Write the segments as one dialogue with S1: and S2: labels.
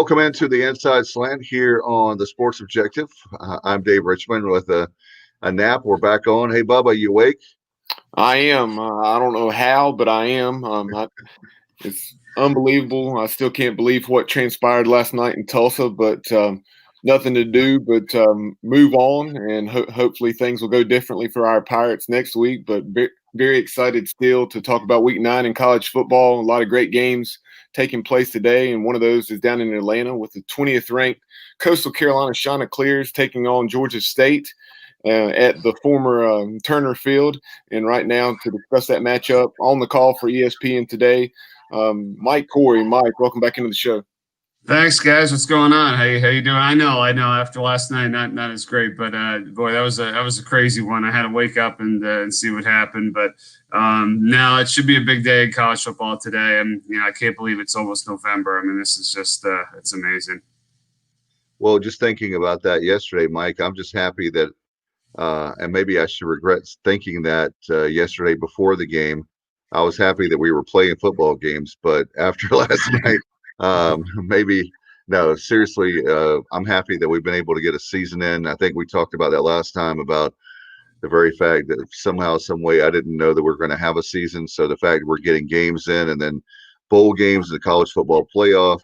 S1: Welcome into the Inside Slant here on the Sports Objective. I'm Dave Richmond with a nap. We're back on. Hey, Bubba, you awake?
S2: I am. I don't know how, but I am. It's unbelievable. I still can't believe what transpired last night in Tulsa, but nothing to do but move on, and hopefully things will go differently for our Pirates next week. But very excited still to talk about Week 9 in college football. A lot of great games taking place today, and one of those is down in Atlanta with the 20th ranked Coastal Carolina Chanticleers taking on Georgia State at the former Turner Field. And right now, to discuss that matchup on the call for ESPN today, Mike Corey. Mike, welcome back into the show.
S3: Thanks, guys. What's going on? How you doing? I know. After last night, not as great, but boy, that was a crazy one. I had to wake up and see what happened. But now it should be a big day in college football today, and I can't believe it's almost November. I mean, this is just it's amazing.
S1: Well, just thinking about that yesterday, Mike, I'm just happy that, and maybe I should regret thinking that yesterday before the game. I was happy that we were playing football games, but after last night. Maybe no, seriously, I'm happy that we've been able to get a season in. I think we talked about that last time about the very fact that somehow, some way, I didn't know that we are going to have a season. So the fact we're getting games in and then bowl games in the college football playoff,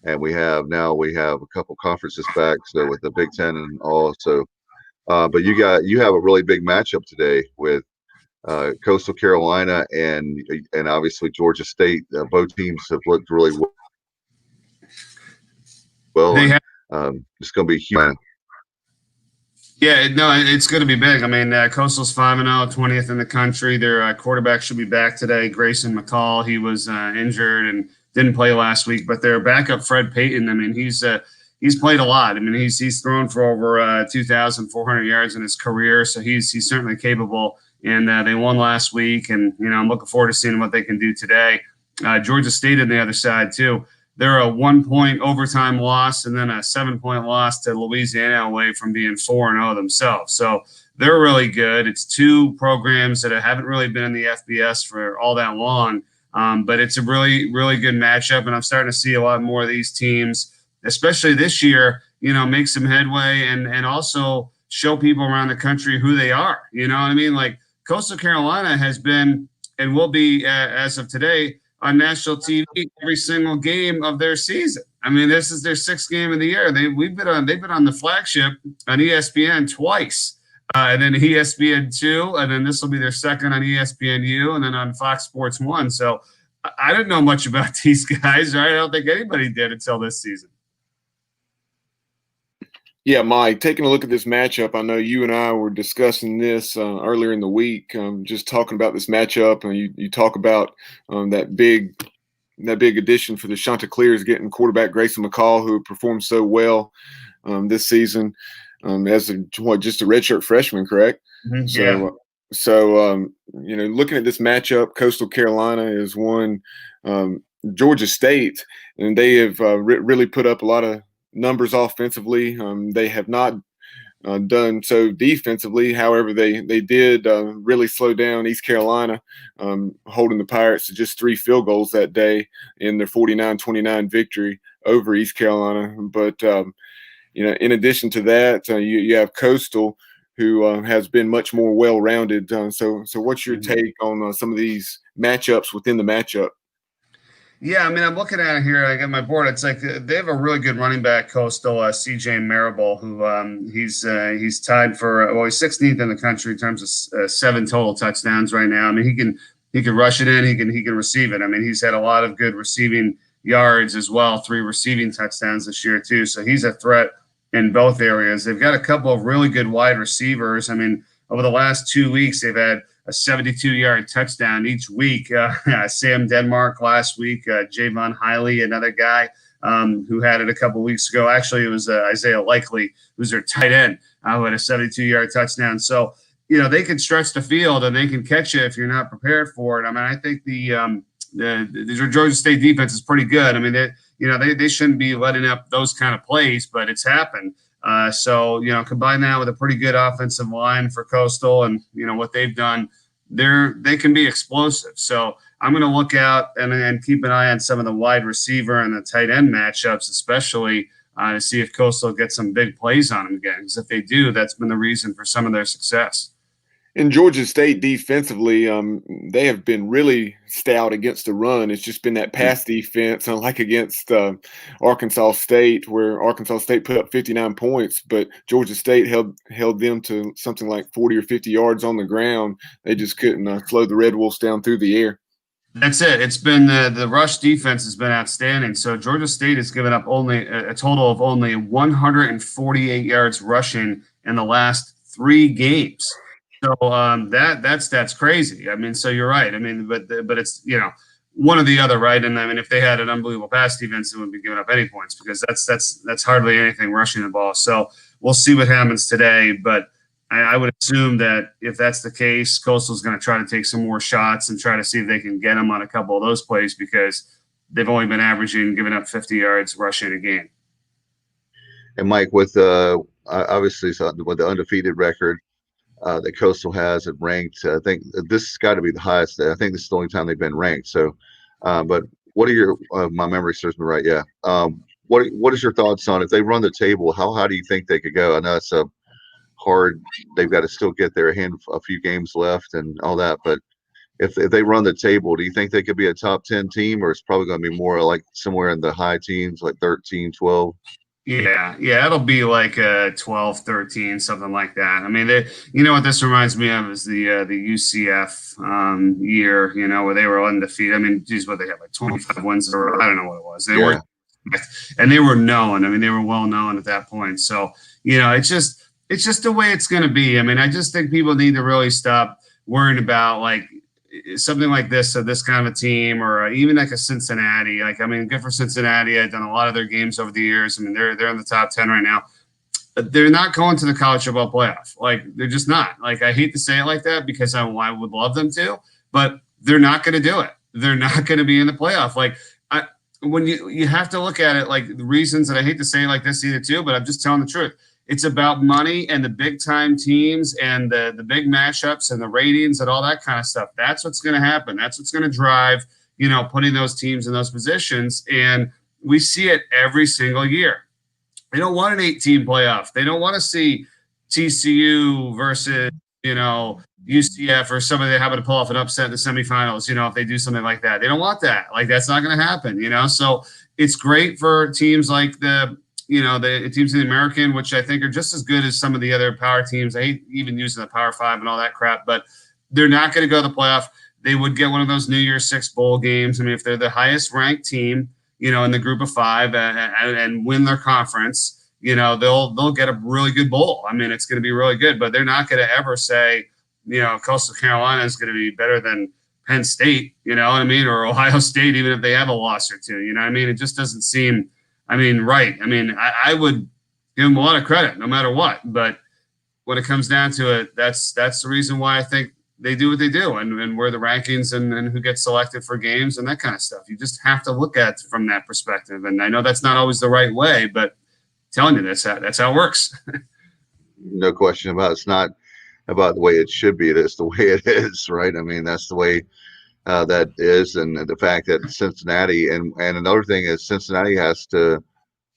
S1: and we have a couple conferences back. So with the Big Ten and all. So, but you have a really big matchup today with Coastal Carolina and obviously Georgia State. Both teams have looked really well. It's going to be huge.
S3: Yeah, no, it's going to be big. I mean, Coastal's 5-0, 20th in the country. Their quarterback should be back today, Grayson McCall. He was injured and didn't play last week, but their backup, Fred Payton, I mean, he's played a lot. I mean, he's thrown for over 2,400 yards in his career, so he's certainly capable. And they won last week, and I'm looking forward to seeing what they can do today. Georgia State on the other side too. They're a 1-point overtime loss and then a 7-point loss to Louisiana away from being 4-0 themselves. So they're really good. It's two programs that haven't really been in the FBS for all that long, but it's a really, really good matchup. And I'm starting to see a lot more of these teams, especially this year, make some headway and also show people around the country who they are. You know what I mean? Like Coastal Carolina has been and will be, as of today, on national TV every single game of their season. I mean, this is their 6th game of the year. They've been on the flagship on ESPN twice, and then ESPN2, and then this will be their 2nd on ESPNU, and then on Fox Sports 1. So I didn't know much about these guys, right? I don't think anybody did until this season.
S2: Yeah, Mike, taking a look at this matchup, I know you and I were discussing this earlier in the week, just talking about this matchup, and you talk about that big addition for the Chanticleers, getting quarterback Grayson McCall, who performed so well this season as just a redshirt freshman, correct?
S3: Mm-hmm, yeah.
S2: So looking at this matchup, Coastal Carolina is one, Georgia State, and they have really put up a lot of numbers offensively. They have not done so defensively. However, they did really slow down East Carolina, holding the Pirates to just 3 field goals that day in their 49-29 victory over East Carolina. But in addition to that, you have Coastal, who has been much more well-rounded. So what's your take on some of these matchups within the matchup?
S3: Yeah, I mean, I'm looking at it here. I got my board. It's like they have a really good running back, Coastal, CJ Marable, who he's tied for he's 16th in the country in terms of 7 total touchdowns right now. I mean, he can rush it in, he can receive it. I mean, he's had a lot of good receiving yards as well, 3 receiving touchdowns this year too. So he's a threat in both areas. They've got a couple of really good wide receivers. I mean, over the last 2 weeks, they've had a 72-yard touchdown each week. Sam Denmark last week, Javon Hiley, another guy who had it a couple weeks ago. Actually, it was Isaiah Likely, who's their tight end, who had a 72-yard touchdown. So, they can stretch the field and they can catch you if you're not prepared for it. I mean, I think the Georgia State defense is pretty good. I mean, they shouldn't be letting up those kind of plays, but it's happened. So combine that with a pretty good offensive line for Coastal and, what they've done, they can be explosive. So I'm going to look out and keep an eye on some of the wide receiver and the tight end matchups, especially to see if Coastal gets some big plays on them again. Because if they do, that's been the reason for some of their success.
S2: In Georgia State defensively, they have been really stout against the run. It's just been that pass defense, unlike against Arkansas State, where Arkansas State put up 59 points, but Georgia State held them to something like 40 or 50 yards on the ground. They just couldn't slow the Red Wolves down through the air.
S3: That's it. It's been the rush defense has been outstanding. So Georgia State has given up only a total of only 148 yards rushing in the last 3 games. So that's crazy. I mean, so you're right. I mean, but it's one or the other, right? And I mean, if they had an unbelievable pass defense, it wouldn't be giving up any points because that's hardly anything rushing the ball. So we'll see what happens today. But I would assume that if that's the case, Coastal's going to try to take some more shots and try to see if they can get them on a couple of those plays because they've only been giving up 50 yards rushing a game.
S1: And Mike, with obviously with the undefeated record that Coastal has it ranked, I think this has got to be the highest. I think this is the only time they've been ranked. So, but what are your my memory serves me right? Yeah. What is your thoughts on if they run the table? How high do you think they could go? I know it's a hard. They've got to still get their a few games left and all that. But if they run the table, do you think they could be a top 10 team, or it's probably going to be more like somewhere in the high teens, like 13, 12?
S3: Yeah, it'll be like a 12, 13, something like that. I mean, what this reminds me of is the UCF year, where they were undefeated. I mean, geez, what they had like 25 wins or I don't know what it was. They were, and they were known. I mean, they were well known at that point. So it's just the way it's going to be. I mean, I just think people need to really stop worrying about like something like this, this kind of a team, or even like a Cincinnati. Like, I mean, good for Cincinnati. I've done a lot of their games over the years. I mean, they're in the top 10 right now. They're not going to the college football playoff. Like, they're just not. Like, I hate to say it like that because I would love them to, but they're not going to do it. They're not going to be in the playoff. Like, when you have to look at it, like the reasons, and I hate to say it like this either too, but I'm just telling the truth. It's about money and the big time teams and the big matchups and the ratings and all that kind of stuff. That's what's going to happen. That's what's going to drive, putting those teams in those positions. And we see it every single year. They don't want an 8-team playoff. They don't want to see TCU versus, UCF or somebody that happen to pull off an upset in the semifinals, if they do something like that. They don't want that. Like, that's not going to happen, So it's great for teams like the teams in the American, which I think are just as good as some of the other power teams. I hate even using the Power 5 and all that crap, but they're not going to go to the playoff. They would get one of those New Year's 6 bowl games. I mean, if they're the highest ranked team, in the group of 5 and win their conference, they'll get a really good bowl. I mean, it's going to be really good, but they're not going to ever say, Coastal Carolina is going to be better than Penn State, or Ohio State, even if they have a loss or two. It just doesn't seem right. I mean, I would give them a lot of credit no matter what. But when it comes down to it, that's the reason why I think they do what they do and where the rankings and who gets selected for games and that kind of stuff. You just have to look at it from that perspective. And I know that's not always the right way, but I'm telling you, that's how it works.
S1: No question about it. It's not about the way it should be. It's the way it is, right? I mean, that's the way that is, and the fact that Cincinnati and another thing is Cincinnati has to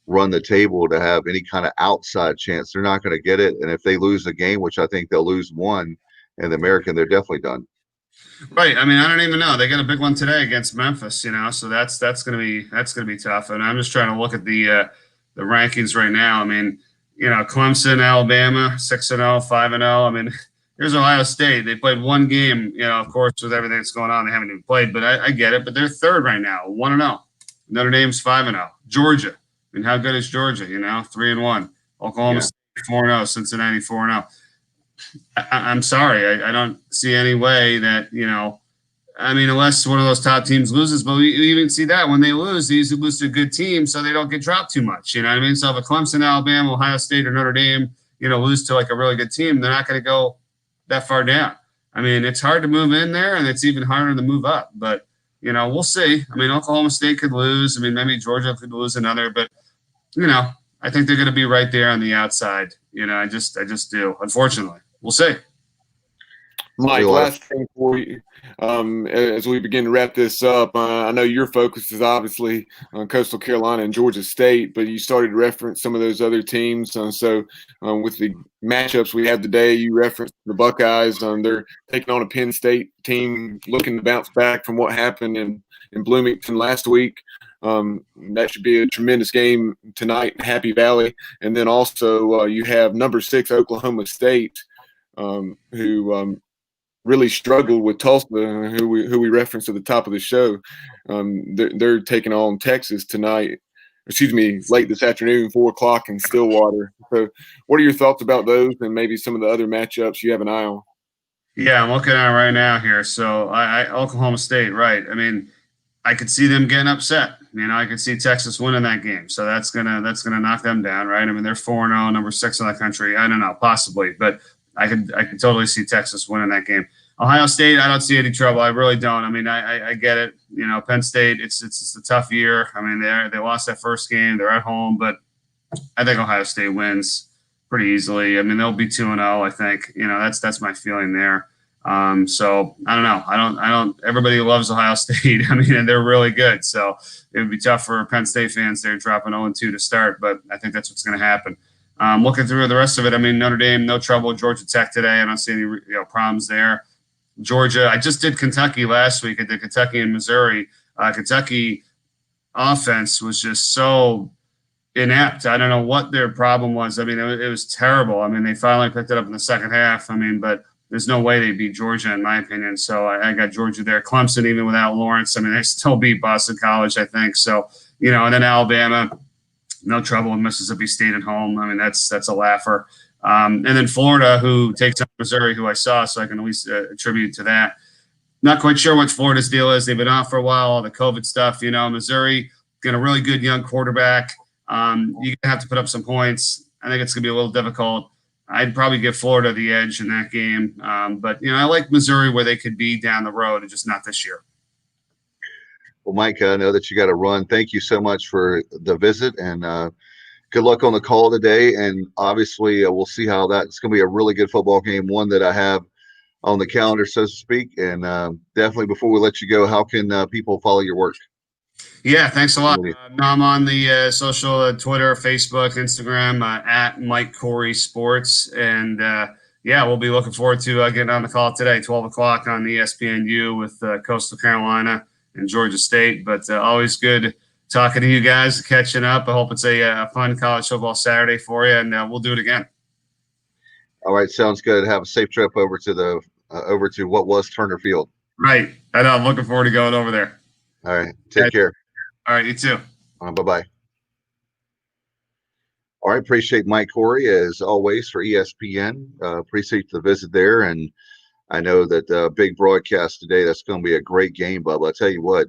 S1: run the table to have any kind of outside chance. They're not going to get it, and if they lose a game, which I think they'll lose one, in the American, they're definitely done.
S3: Right. I mean, I don't even know. They got a big one today against Memphis, so that's going to be tough. And I'm just trying to look at the rankings right now. I mean, Clemson, Alabama, 6-0, 5-0. I mean, here's Ohio State. They played one game, of course, with everything that's going on. They haven't even played, but I get it. But they're third right now, 1-0. Notre Dame's 5-0. Georgia. I mean, how good is Georgia? 3-1. Oklahoma State 4-0. Cincinnati 4-0. I'm sorry. I don't see any way that, unless one of those top teams loses, but we even see that when they lose, they usually lose to a good team so they don't get dropped too much. You know what I mean? So if a Clemson, Alabama, Ohio State, or Notre Dame, lose to like a really good team, they're not going to go that far down. I mean, it's hard to move in there, and it's even harder to move up. But, we'll see. I mean, Oklahoma State could lose. I mean, maybe Georgia could lose another. But, I think they're going to be right there on the outside. I just do, unfortunately. We'll see.
S2: Mike, last thing for you, as we begin to wrap this up, I know your focus is obviously on Coastal Carolina and Georgia State, but you started to reference some of those other teams. So with the matchups we have today, you referenced the Buckeyes. They're taking on a Penn State team looking to bounce back from what happened in Bloomington last week. That should be a tremendous game tonight in Happy Valley. And then also you have number 6 Oklahoma State, who really struggled with Tulsa, who we referenced at the top of the show. They're taking on Texas tonight. Late this afternoon, 4:00 in Stillwater. So, what are your thoughts about those, and maybe some of the other matchups you have an eye on?
S3: Yeah, I'm looking at it right now here. So, Oklahoma State, right? I mean, I could see them getting upset. I could see Texas winning that game. So that's gonna knock them down, right? I mean, they're 4-0, number 6 in the country. I don't know, possibly, but I could totally see Texas winning that game. Ohio State, I don't see any trouble. I really don't. I mean, I get it. Penn State, it's a tough year. I mean, they lost that first game. They're at home, but I think Ohio State wins pretty easily. I mean, they'll be 2-0. I think. That's my feeling there. So I don't know. I don't. Everybody loves Ohio State. I mean, and they're really good. So it would be tough for Penn State fans. They're dropping 0-2 to start, but I think that's what's going to happen. Looking through the rest of it, I mean, Notre Dame, no trouble. Georgia Tech today, I don't see any problems there. Georgia, I just did Kentucky last week. I did Kentucky and Missouri. Kentucky offense was just so inept. I don't know what their problem was. I mean, it was terrible. I mean, they finally picked it up in the second half. I mean, but there's no way they beat Georgia, in my opinion. So I got Georgia there. Clemson, even without Lawrence, I mean, they still beat Boston College, I think. So, and then Alabama, no trouble with Mississippi State at home. I mean, that's a laugher. And then Florida, who takes on Missouri, who I saw, so I can at least attribute to that. Not quite sure what Florida's deal is. They've been off for a while, all the COVID stuff. Missouri got a really good young quarterback. You're going to have to put up some points. I think it's going to be a little difficult. I'd probably give Florida the edge in that game. But I like Missouri where they could be down the road, and just not this year.
S1: Well, Mike, I know that you got to run. Thank you so much for the visit, and good luck on the call today. And obviously, we'll see how it's going to be a really good football game, one that I have on the calendar, so to speak. And definitely, before we let you go, how can people follow your work?
S3: Yeah, thanks a lot. Now I'm on the social Twitter, Facebook, Instagram, at Mike Corey Sports. And we'll be looking forward to getting on the call today, 12 o'clock on ESPNU with Coastal Carolina and Georgia State. But always good talking to you guys, catching up. I hope it's a fun college football Saturday for you, and we'll do it again.
S1: All right, sounds good. Have a safe trip over to what was Turner Field.
S3: Right. I know. I'm looking forward to going over there.
S1: All right. Take care.
S3: All right. You too.
S1: Bye-bye. All right. Appreciate Mike Corey, as always, for ESPN. Appreciate the visit there. And I know that big broadcast today, that's going to be a great game, Bubba. I tell you what,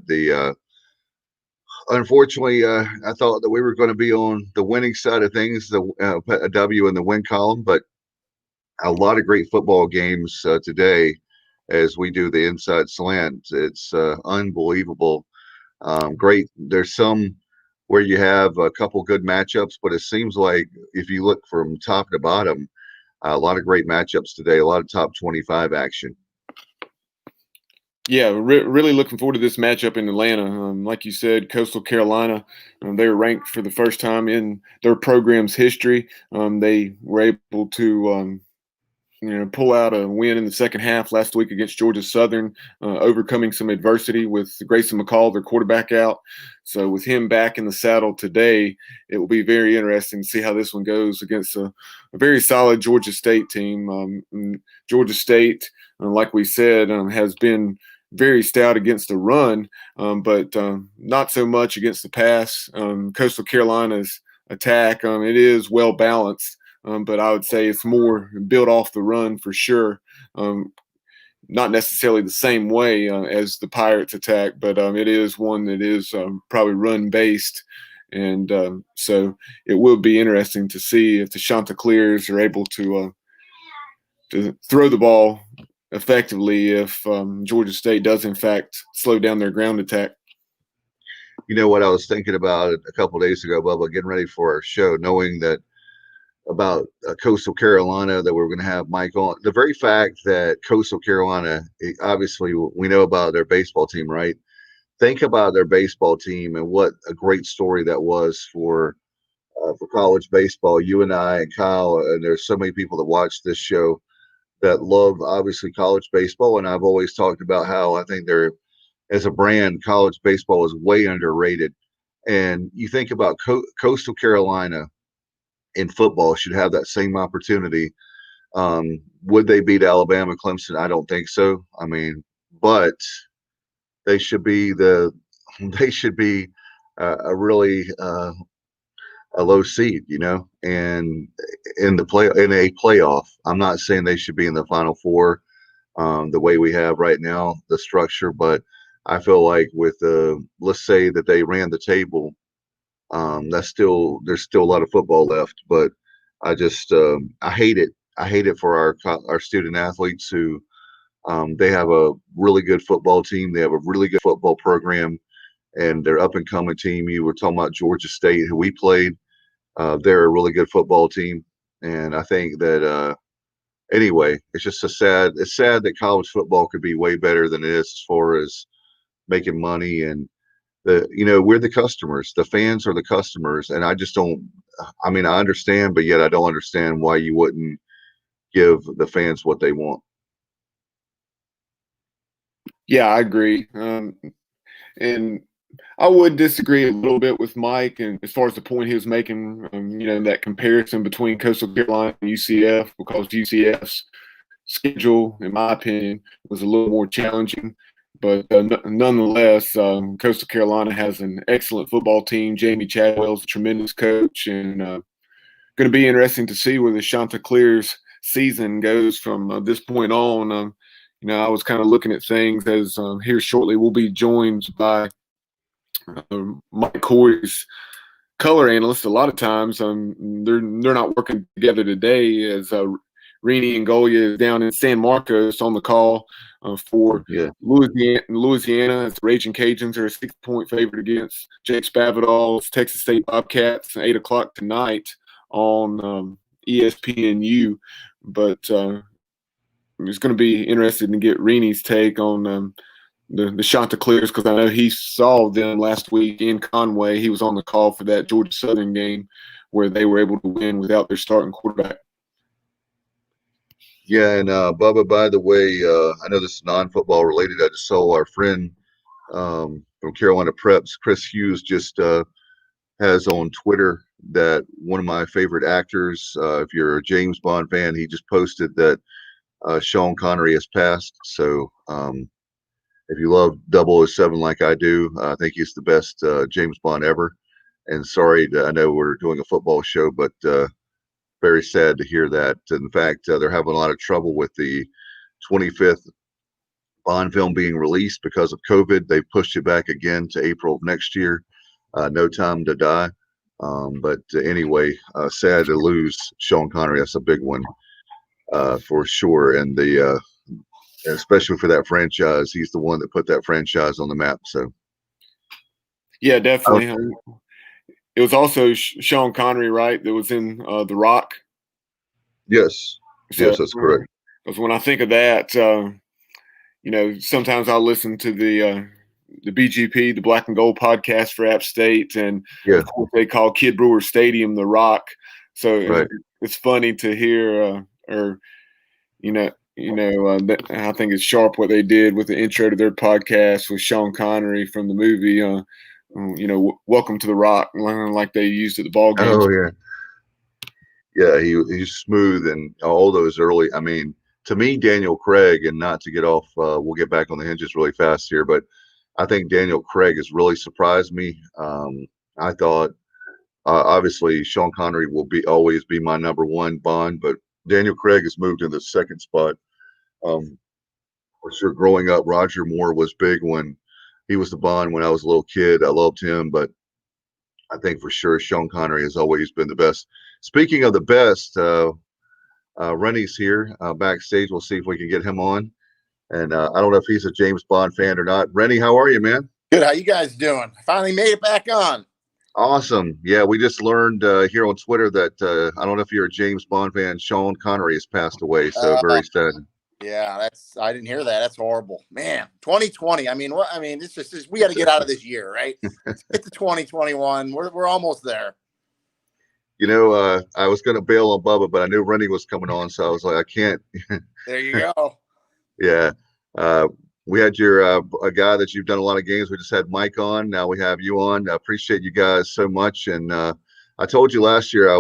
S1: unfortunately, I thought that we were going to be on the winning side of things, a W in the win column, but a lot of great football games today as we do the Inside Slant. It's unbelievable. Great. There's some where you have a couple good matchups, but it seems like if you look from top to bottom, a lot of great matchups today, a lot of top 25 action.
S2: Yeah, really looking forward to this matchup in Atlanta. Like you said, Coastal Carolina, they were ranked for the first time in their program's history. They were able to pull out a win in the second half last week against Georgia Southern, overcoming some adversity with Grayson McCall, their quarterback, out. So with him back in the saddle today, it will be very interesting to see how this one goes against a very solid Georgia State team. Georgia State, like we said, has been very stout against the run, but not so much against the pass. Coastal Carolina's attack, it is well balanced. But I would say it's more built off the run for sure. Not necessarily the same way as the Pirates attack, but it is one that is probably run-based. And so it will be interesting to see if the Chanticleers are able to throw the ball effectively if Georgia State does, in fact, slow down their ground attack.
S1: You know what I was thinking about a couple of days ago, Bubba, getting ready for our show, knowing that about Coastal Carolina that we're going to have Mike on. The very fact that Coastal Carolina, obviously, we know about their baseball team, right? Think about their baseball team and what a great story that was for college baseball. You and I and Kyle, and there's so many people that watch this show that love obviously college baseball. And I've always talked about how I think they're, as a brand, college baseball is way underrated. And you think about Coastal Carolina in football should have that same opportunity. Would they beat Alabama, Clemson? I don't think so. I mean, but they should be a really a low seed, and in a playoff. I'm not saying they should be in the Final Four the way we have right now, the structure, but I feel like with let's say that they ran the table, there's still a lot of football left. But I just I hate it. I hate it for our student athletes who they have a really good football team. They have a really good football program, and their up and coming team. You were talking about Georgia State, who we played. They're a really good football team, and I think that anyway, it's sad that college football could be way better than it is as far as making money. And we're the customers. The fans are the customers, and I just don't. I mean, I understand, but yet I don't understand why you wouldn't give the fans what they want.
S2: Yeah, I agree. And I would disagree a little bit with Mike, and as far as the point he was making, that comparison between Coastal Carolina and UCF, because UCF's schedule, in my opinion, was a little more challenging. But nonetheless, Coastal Carolina has an excellent football team. Jamie Chadwell's a tremendous coach, and going to be interesting to see where the Chanticleers season goes from this point on. I was kind of looking at things as here shortly we'll be joined by Mike Corey's color analyst. A lot of times they're not working together today, as Rene Ingoglia is down in San Marcos on the call for Louisiana. It's Raging Cajuns are a 6-point favorite against Jake Spavital's Texas State Bobcats at 8 o'clock tonight on ESPNU. But it's going to be interesting to get Rene's take on the Chanticleers, because I know he saw them last week in Conway. He was on the call for that Georgia Southern game where they were able to win without their starting quarterback.
S1: Yeah, and Bubba, by the way, I know this is non-football related. I just saw our friend from Carolina Preps, Chris Hughes, just has on Twitter that one of my favorite actors, if you're a James Bond fan, he just posted that Sean Connery has passed. So if you love 007 like I do, I think he's the best James Bond ever. And sorry, I know we're doing a football show, but very sad to hear that. In fact, they're having a lot of trouble with the 25th Bond film being released because of COVID. They pushed it back again to April of next year. No Time to Die. But anyway, sad to lose Sean Connery. That's a big one for sure. And especially for that franchise, he's the one that put that franchise on the map. So,
S2: yeah, definitely. It was also Sean Connery, right, that was in The Rock?
S1: Yes. So, yes, that's correct.
S2: Because when I think of that, sometimes I'll listen to the BGP, the Black and Gold podcast for App State, and of course they call Kid Brewer Stadium The Rock. So it's funny to hear, I think it's sharp what they did with the intro to their podcast with Sean Connery from the movie, Welcome to the Rock, like they used at the ball game.
S1: Oh yeah. Yeah, he's smooth, and all those early. I mean, to me, Daniel Craig, and not to get off, we'll get back on the hinges really fast here, but I think Daniel Craig has really surprised me. I thought, obviously, Sean Connery will always be my number one Bond, but Daniel Craig has moved in the second spot. For sure, growing up, Roger Moore was big when he was the Bond when I was a little kid. I loved him, but I think for sure Sean Connery has always been the best. Speaking of the best, Rene's here backstage. We'll see if we can get him on. And I don't know if he's a James Bond fan or not. Rene, how are you, man?
S4: Good. How you guys doing? Finally made it back on.
S1: Awesome. Yeah, we just learned here on Twitter that I don't know if you're a James Bond fan, Sean Connery has passed away. So
S4: Uh,
S1: very sad.
S4: yeah, I didn't hear that. That's horrible, man. 2020. I mean, what? I mean, we got to get out of this year, right? Let's get to 2021. We're almost there.
S1: I was going to bail on Bubba, but I knew Rene was coming on, so I was like, I can't.
S4: There you go.
S1: Yeah. We had a guy that you've done a lot of games. We just had Mike on. Now we have you on. I appreciate you guys so much. And I told you last year I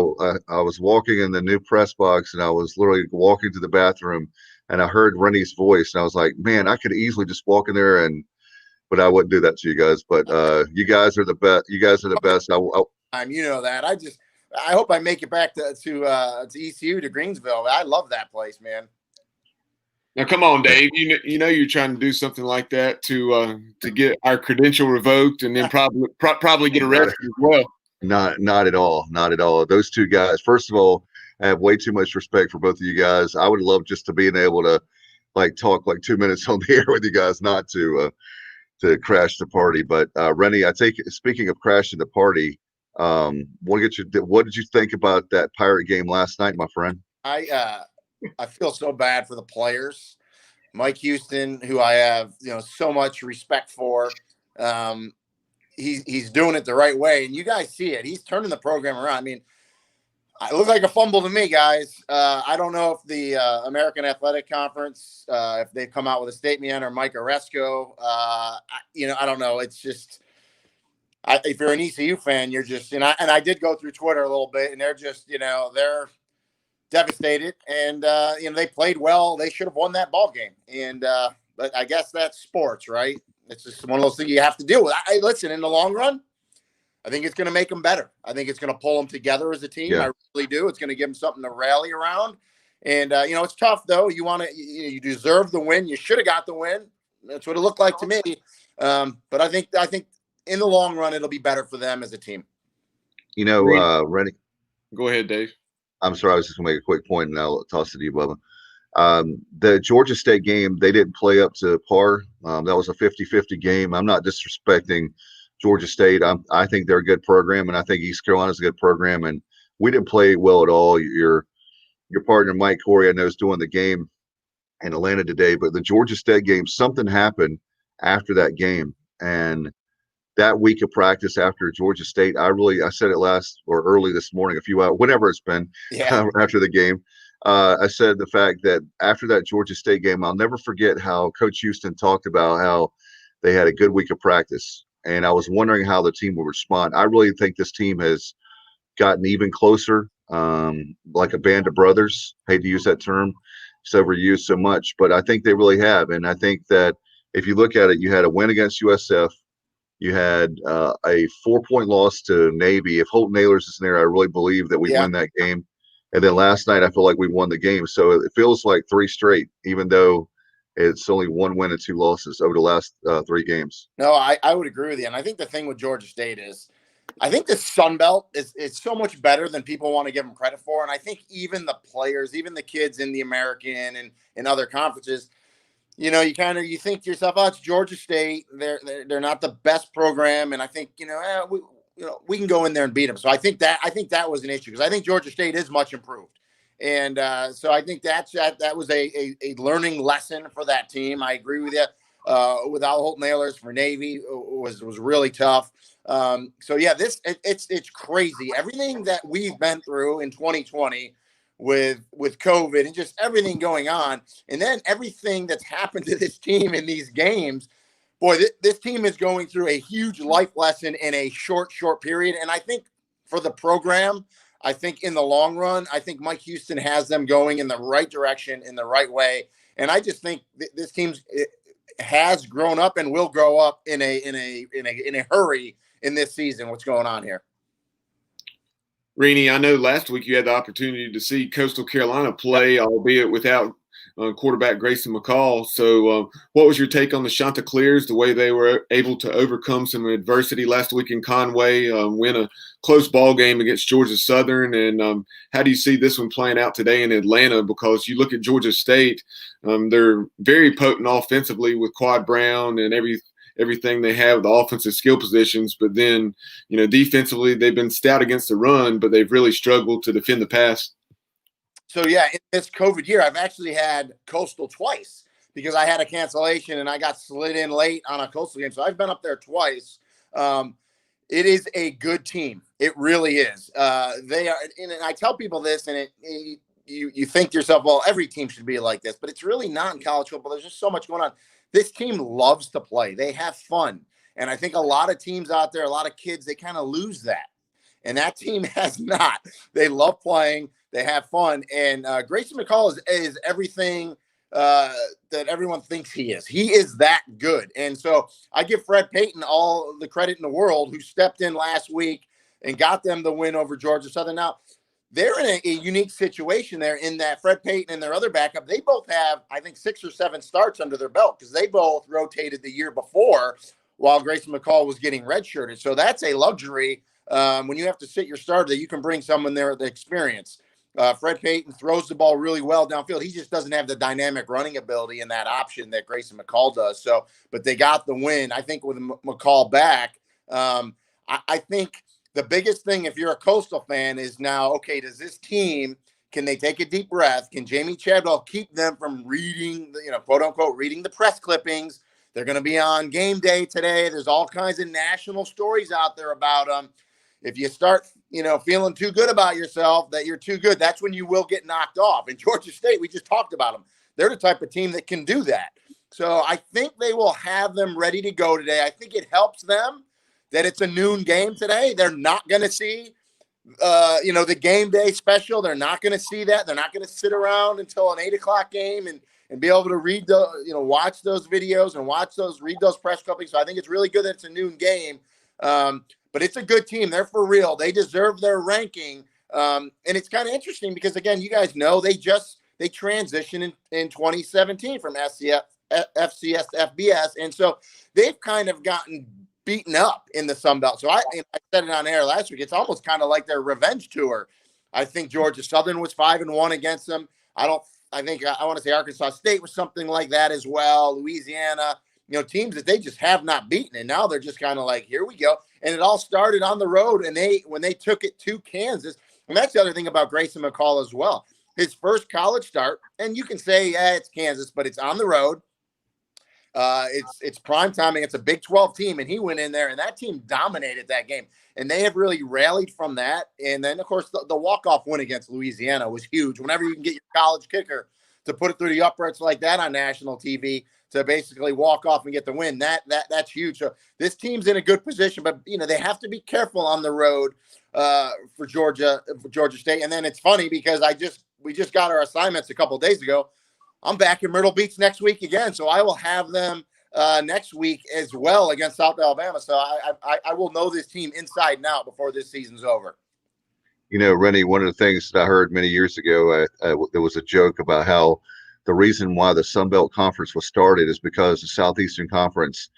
S1: was walking in the new press box and I was literally walking to the bathroom and I heard Rene's voice and I was like, man, I could easily just walk in there but I wouldn't do that to you guys. But you guys are the best. You guys are the best.
S4: You know that. I hope I make it back to ECU, to Greensville. I love that place, man.
S2: Now, come on, Dave. You know you're trying to do something like that to get our credential revoked and then probably get arrested as well.
S1: Not at all. Not at all. Those two guys. First of all, I have way too much respect for both of you guys. I would love just to being able to talk 2 minutes on the air with you guys, not to crash the party. But Rene, speaking of crashing the party, what did you think about that Pirate game last night, my friend?
S4: I feel so bad for the players. Mike Houston, who I have so much respect for, he's doing it the right way, and you guys see it. He's turning the program around. I mean, it looks like a fumble to me, guys. I don't know if the American Athletic Conference, if they've come out with a statement, or Mike Oresco. I don't know. It's just, if you're an ECU fan, you're just, and I did go through Twitter a little bit, and they're just, they're devastated, and they played well. They should have won that ball game, and but I guess that's sports, right? It's just one of those things you have to deal with. Listen, in the long run, I think it's going to make them better. I think it's going to pull them together as a team. Yeah. I really do. It's going to give them something to rally around. And it's tough though. You deserve the win. You should have got the win. That's what it looked like to me. But I think in the long run, it'll be better for them as a team.
S1: Rene.
S2: Go ahead, Dave.
S1: I'm sorry. I was just going to make a quick point, and I'll toss it to you, Bubba. The Georgia State game, they didn't play up to par. That was a 50-50 game. I'm not disrespecting Georgia State. I think they're a good program, and I think East Carolina's a good program. And we didn't play well at all. Your partner Mike Corey, I know, is doing the game in Atlanta today. But the Georgia State game, something happened after that game, and that week of practice after Georgia State, I said it early this morning, a few hours, whenever it's been, after the game. I said the fact that after that Georgia State game, I'll never forget how Coach Houston talked about how they had a good week of practice. And I was wondering how the team will respond. I really think this team has gotten even closer, like a band of brothers. Hate to use that term. It's overused so much, but I think they really have. And I think that if you look at it, you had a win against USF. You had a 4-point loss to Navy. If Holt Nailers is in there, I really believe that we win that game. And then last night, I feel like we won the game. So it feels like 3 straight, even though it's only 1 win and 2 losses over the last 3 games.
S4: No, I would agree with you. And I think the thing with Georgia State is, I think the Sun Belt is so much better than people want to give them credit for. And I think even the players, even the kids in the American and in other conferences, you think to yourself, oh, it's Georgia State. They're not the best program, and I think we can go in there and beat them. So I think that was an issue, because I think Georgia State is much improved, and so I think that was a learning lesson for that team. I agree with you. Without Holt Nailers for Navy was really tough. So yeah, it's crazy. Everything that we've been through in 2020. With COVID and just everything going on, and then everything that's happened to this team in these games, boy, this team is going through a huge life lesson in a short period. And I think for the program, I think in the long run, I think Mike Houston has them going in the right direction, in the right way. And I just think this team has grown up and will grow up in a hurry in this season. What's going on here?
S2: Rene, I know last week you had the opportunity to see Coastal Carolina play, albeit without quarterback Grayson McCall. So what was your take on the Chanticleers, the way they were able to overcome some adversity last week in Conway, win a close ball game against Georgia Southern? And how do you see this one playing out today in Atlanta? Because you look at Georgia State, they're very potent offensively with Quad Brown and everything they have, the offensive skill positions. But then, defensively, they've been stout against the run, but they've really struggled to defend the pass.
S4: So, yeah, in this COVID year, I've actually had Coastal twice because I had a cancellation and I got slid in late on a Coastal game. So I've been up there twice. It is a good team. It really is. They are, and I tell people this, and you think to yourself, well, every team should be like this, but it's really not in college football. There's just so much going on. This team loves to play. They have fun. And I think a lot of teams out there, a lot of kids, they kind of lose that. And that team has not. They love playing. They have fun. And Grayson McCall is everything that everyone thinks he is. He is that good. And so I give Fred Payton all the credit in the world, who stepped in last week and got them the win over Georgia Southern. Now, they're in a unique situation there in that Fred Payton and their other backup, they both have, I think, 6 or 7 starts under their belt because they both rotated the year before while Grayson McCall was getting redshirted. So that's a luxury when you have to sit your starter that you can bring someone there with the experience. Fred Payton throws the ball really well downfield. He just doesn't have the dynamic running ability and that option that Grayson McCall does. So, but they got the win. I think with McCall back, I think the biggest thing, if you're a Coastal fan, is now, okay, does this team, can they take a deep breath? Can Jamie Chadwell keep them from reading, quote unquote, reading the press clippings? They're going to be on game day today. There's all kinds of national stories out there about them. If you start, feeling too good about yourself, that you're too good, that's when you will get knocked off. And Georgia State, we just talked about them. They're the type of team that can do that. So I think they will have them ready to go today. I think it helps them that it's a noon game today. They're not going to see, the game day special. They're not going to see that. They're not going to sit around until an 8 o'clock game and be able to read watch those videos and read those press clippings. So I think it's really good that it's a noon game. But it's a good team. They're for real. They deserve their ranking. And it's kind of interesting because, again, you guys know they transitioned in 2017 from FCS to FBS. And so they've kind of gotten beaten up in the Sun Belt. So I said it on air last week. It's almost kind of like their revenge tour. I think Georgia Southern was 5-1 against them. I want to say Arkansas State was something like that as well. Louisiana, teams that they just have not beaten. And now they're just kind of like, here we go. And it all started on the road. And when they took it to Kansas, and that's the other thing about Grayson McCall as well. His first college start, and you can say, yeah, it's Kansas, but it's on the road. It's prime timing. It's a Big 12 team, and he went in there, and that team dominated that game. And they have really rallied from that. And then, of course, the walk-off win against Louisiana was huge. Whenever you can get your college kicker to put it through the uprights like that on national TV, to basically walk off and get the win, that's huge. So this team's in a good position, but they have to be careful on the road for Georgia State. And then it's funny because we just got our assignments a couple of days ago. I'm back in Myrtle Beach next week again, so I will have them next week as well against South Alabama. So I will know this team inside and out before this season's over.
S1: Rene, one of the things that I heard many years ago, there was a joke about how the reason why the Sun Belt Conference was started is because the Southeastern Conference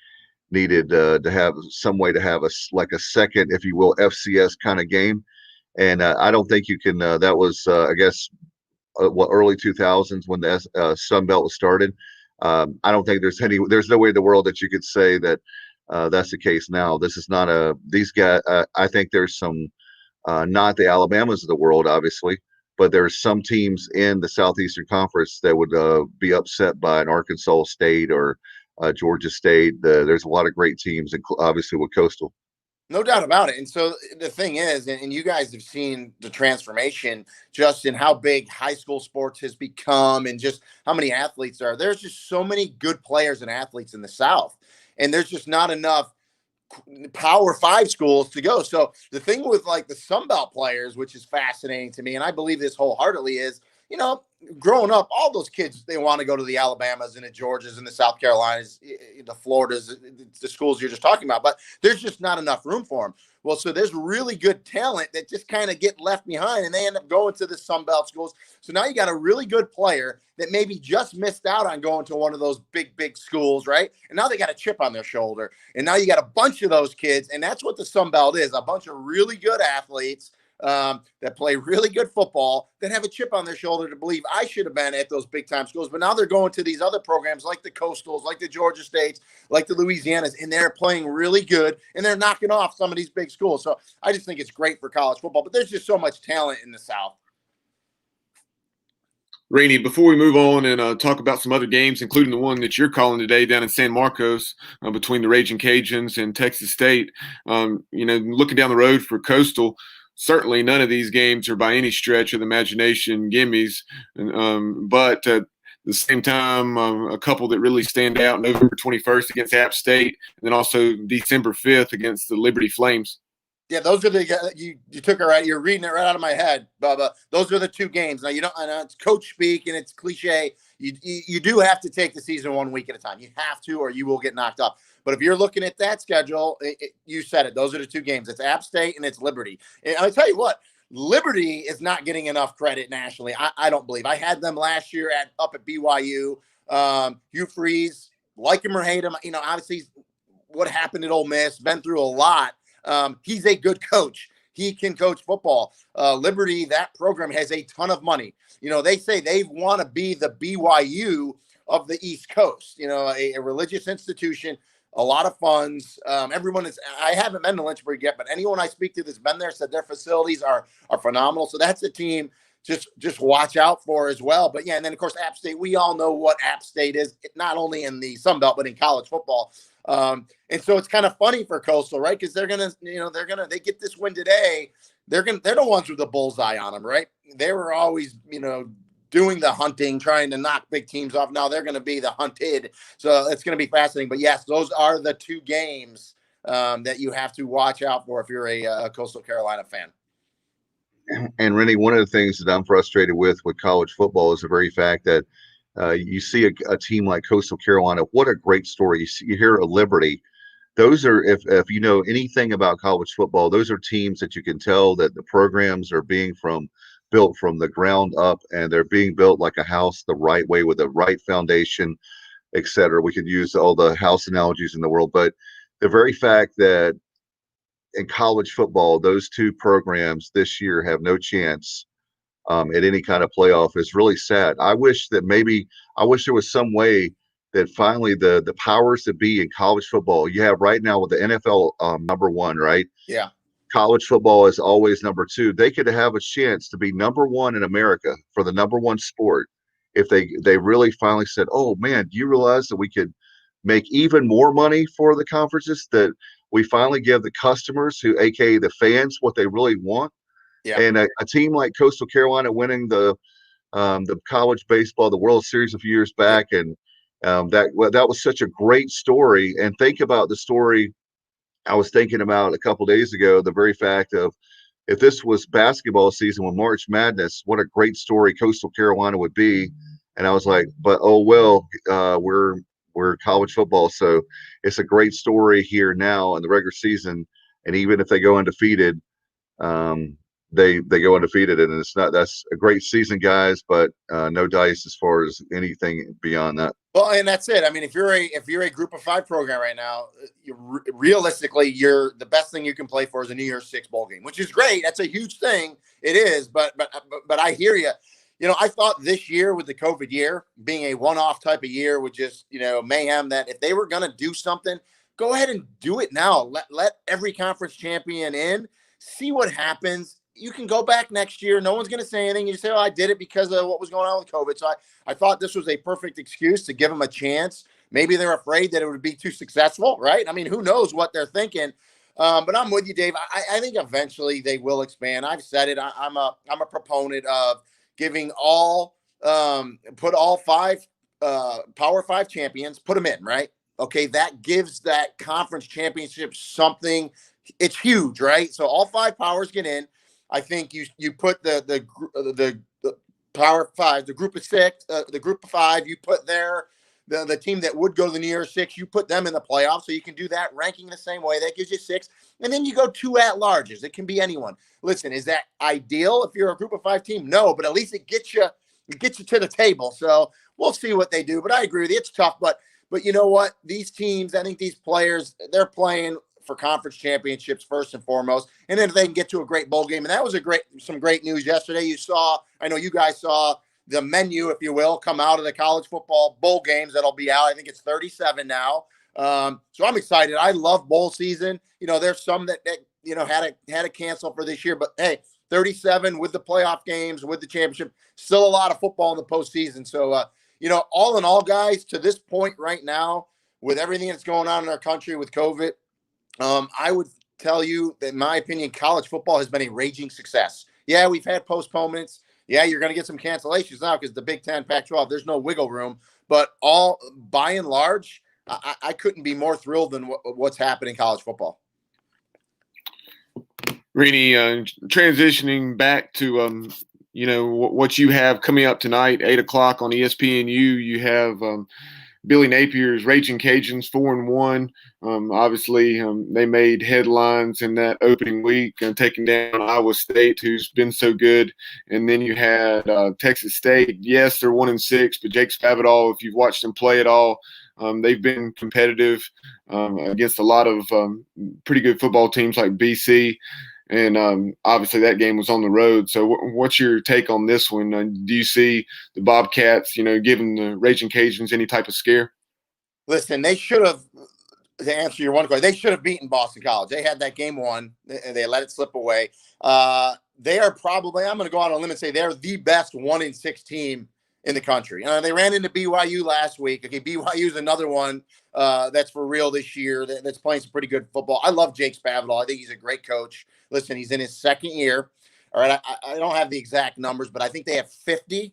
S1: needed to have some way to have a second, if you will, FCS kind of game. And I don't think you can, that was, I guess, early 2000s when the Sun Belt was started. I don't think there's no way in the world that you could say that that's the case now. This is not these guys, I think there's some, not the Alabamas of the world, obviously, but there's some teams in the Southeastern Conference that would be upset by an Arkansas State or Georgia State. There's a lot of great teams, obviously with Coastal.
S4: No doubt about it. And so the thing is, and you guys have seen the transformation just in how big high school sports has become and just how many athletes are. There's just so many good players and athletes in the South, and there's just not enough Power 5 schools to go. So the thing with like the Sun Belt players, which is fascinating to me, and I believe this wholeheartedly, is, growing up, all those kids, they want to go to the Alabamas and the Georgias and the South Carolinas, the Floridas, the schools you're just talking about, but there's just not enough room for them. Well, so there's really good talent that just kind of get left behind, and they end up going to the Sun Belt schools. So now you got a really good player that maybe just missed out on going to one of those big schools, right? And now they got a chip on their shoulder. And now you got a bunch of those kids, and that's what the Sun Belt is, a bunch of really good athletes that play really good football, that have a chip on their shoulder to believe I should have been at those big time schools. But now they're going to these other programs like the Coastals, like the Georgia States, like the Louisianas, and they're playing really good and they're knocking off some of these big schools. So I just think it's great for college football, but there's just so much talent in the South.
S2: Rainey, before we move on and talk about some other games, including the one that you're calling today down in San Marcos between the Raging Cajuns and Texas State, looking down the road for Coastal, certainly none of these games are by any stretch of the imagination gimmies. But at the same time, a couple that really stand out: November 21st against App State, and then also December 5th against the Liberty Flames.
S4: Yeah, those are the you took it right. You're reading it right out of my head, Bubba. Those are the two games. Now, I know it's coach speak and it's cliche. You do have to take the season 1 week at a time. You have to, or you will get knocked off. But if you're looking at that schedule, you said it. Those are the two games. It's App State and it's Liberty. And I'll tell you what, Liberty is not getting enough credit nationally. I don't believe. I had them last year up at BYU. Hugh Freeze, like him or hate him, obviously what happened at Ole Miss, been through a lot. He's a good coach. He can coach football. Liberty, that program has a ton of money. They say they want to be the BYU of the East Coast, a religious institution, a lot of funds. I haven't been to Lynchburg yet, but anyone I speak to that's been there said their facilities are phenomenal. So that's a team just watch out for as well. But yeah, and then of course, App State, we all know what App State is, not only in the Sun Belt, but in college football. And so it's kind of funny for Coastal, right? Because they get this win today. They're the ones with the bullseye on them, right? They were always, doing the hunting, trying to knock big teams off. Now they're going to be the hunted. So it's going to be fascinating. But yes, those are the two games that you have to watch out for if you're a Coastal Carolina fan.
S1: And Rennie, one of the things that I'm frustrated with college football is the very fact that you see a team like Coastal Carolina. What a great story. You hear of Liberty. Those are, if you know anything about college football, those are teams that you can tell that the programs are being built from the ground up, and they're being built like a house the right way with the right foundation, et cetera. We could use all the house analogies in the world, but the very fact that in college football, those two programs this year have no chance at any kind of playoff is really sad. I wish there was some way that finally the powers that be in college football, you have right now with the NFL number one, right?
S4: Yeah.
S1: College football is always number two. They could have a chance to be number one in America for the number one sport if they really finally said, oh man, do you realize that we could make even more money for the conferences, that we finally give the customers, aka the fans, what they really want?
S4: Yeah.
S1: And a team like Coastal Carolina winning the college baseball, the World Series a few years back, and that was such a great story. And think about the story I was thinking about a couple days ago, the very fact of if this was basketball season with March Madness, what a great story Coastal Carolina would be. And I was like, but oh well, we're college football, so it's a great story here now in the regular season. And even if they go undefeated, they go undefeated, and that's a great season, guys, but no dice as far as anything beyond that.
S4: Well, and that's it. I mean, if you're a group of 5 program right now, realistically, the best thing you can play for is a New Year's Six bowl game, which is great. That's a huge thing. It is, but I hear you. I thought this year with the COVID year being a one-off type of year with just mayhem, that if they were going to do something, go ahead and do it now. Let every conference champion in, see what happens. You can go back next year. No one's going to say anything. You say, oh, I did it because of what was going on with COVID. So I thought this was a perfect excuse to give them a chance. Maybe they're afraid that it would be too successful, right? I mean, who knows what they're thinking. But I'm with you, Dave. I think eventually they will expand. I've said it. I'm a proponent of giving put all 5 Power 5 champions, put them in, right? Okay, that gives that conference championship something. It's huge, right? So all 5 powers get in. I think you put the Power 5, the group of 6, the group of 5. You put the team that would go to the New Year's Six. You put them in the playoffs, so you can do that ranking the same way. That gives you 6, and then you go 2 at-larges. It can be anyone. Listen, is that ideal if you're a group of 5 team? No, but at least it gets you to the table. So we'll see what they do. But I agree with you. It's tough, but you know what? These teams, I think these players, they're playing for conference championships first and foremost, and then if they can get to a great bowl game. And that was some great news yesterday. I know you guys saw the menu, if you will, come out of the college football bowl games that'll be out. I think it's 37 now. So I'm excited. I love bowl season. There's some that had to cancel for this year, but hey, 37 with the playoff games, with the championship, still a lot of football in the postseason. So, all in all, guys, to this point right now, with everything that's going on in our country with COVID, I would tell you that, in my opinion, college football has been a raging success. Yeah, we've had postponements. Yeah, you're going to get some cancellations now because the Big Ten, Pac-12, there's no wiggle room. But by and large, I couldn't be more thrilled than what's happening in college football.
S2: Rene, transitioning back to what you have coming up tonight, 8:00 on ESPN. You have Billy Napier's Raging Cajuns 4-1. Obviously, they made headlines in that opening week, taking down Iowa State, who's been so good. And then you had Texas State. Yes, they're 1-6, but Jake Spavital, if you've watched them play at all, they've been competitive against a lot of pretty good football teams like BC. And obviously that game was on the road. So what's your take on this one? Do you see the Bobcats, giving the Raging Cajuns any type of scare?
S4: Listen, they should have, to answer your one question, they should have beaten Boston College. They had that game won, and they let it slip away. They are probably, I'm going to go out on a limb and say they're the best 1-6 team in the country. They ran into BYU last week. Okay, BYU is another one that's for real this year that's playing some pretty good football. I love Jake Spavital. I think he's a great coach. Listen, he's in his second year. All right, I don't have the exact numbers, but I think they have 50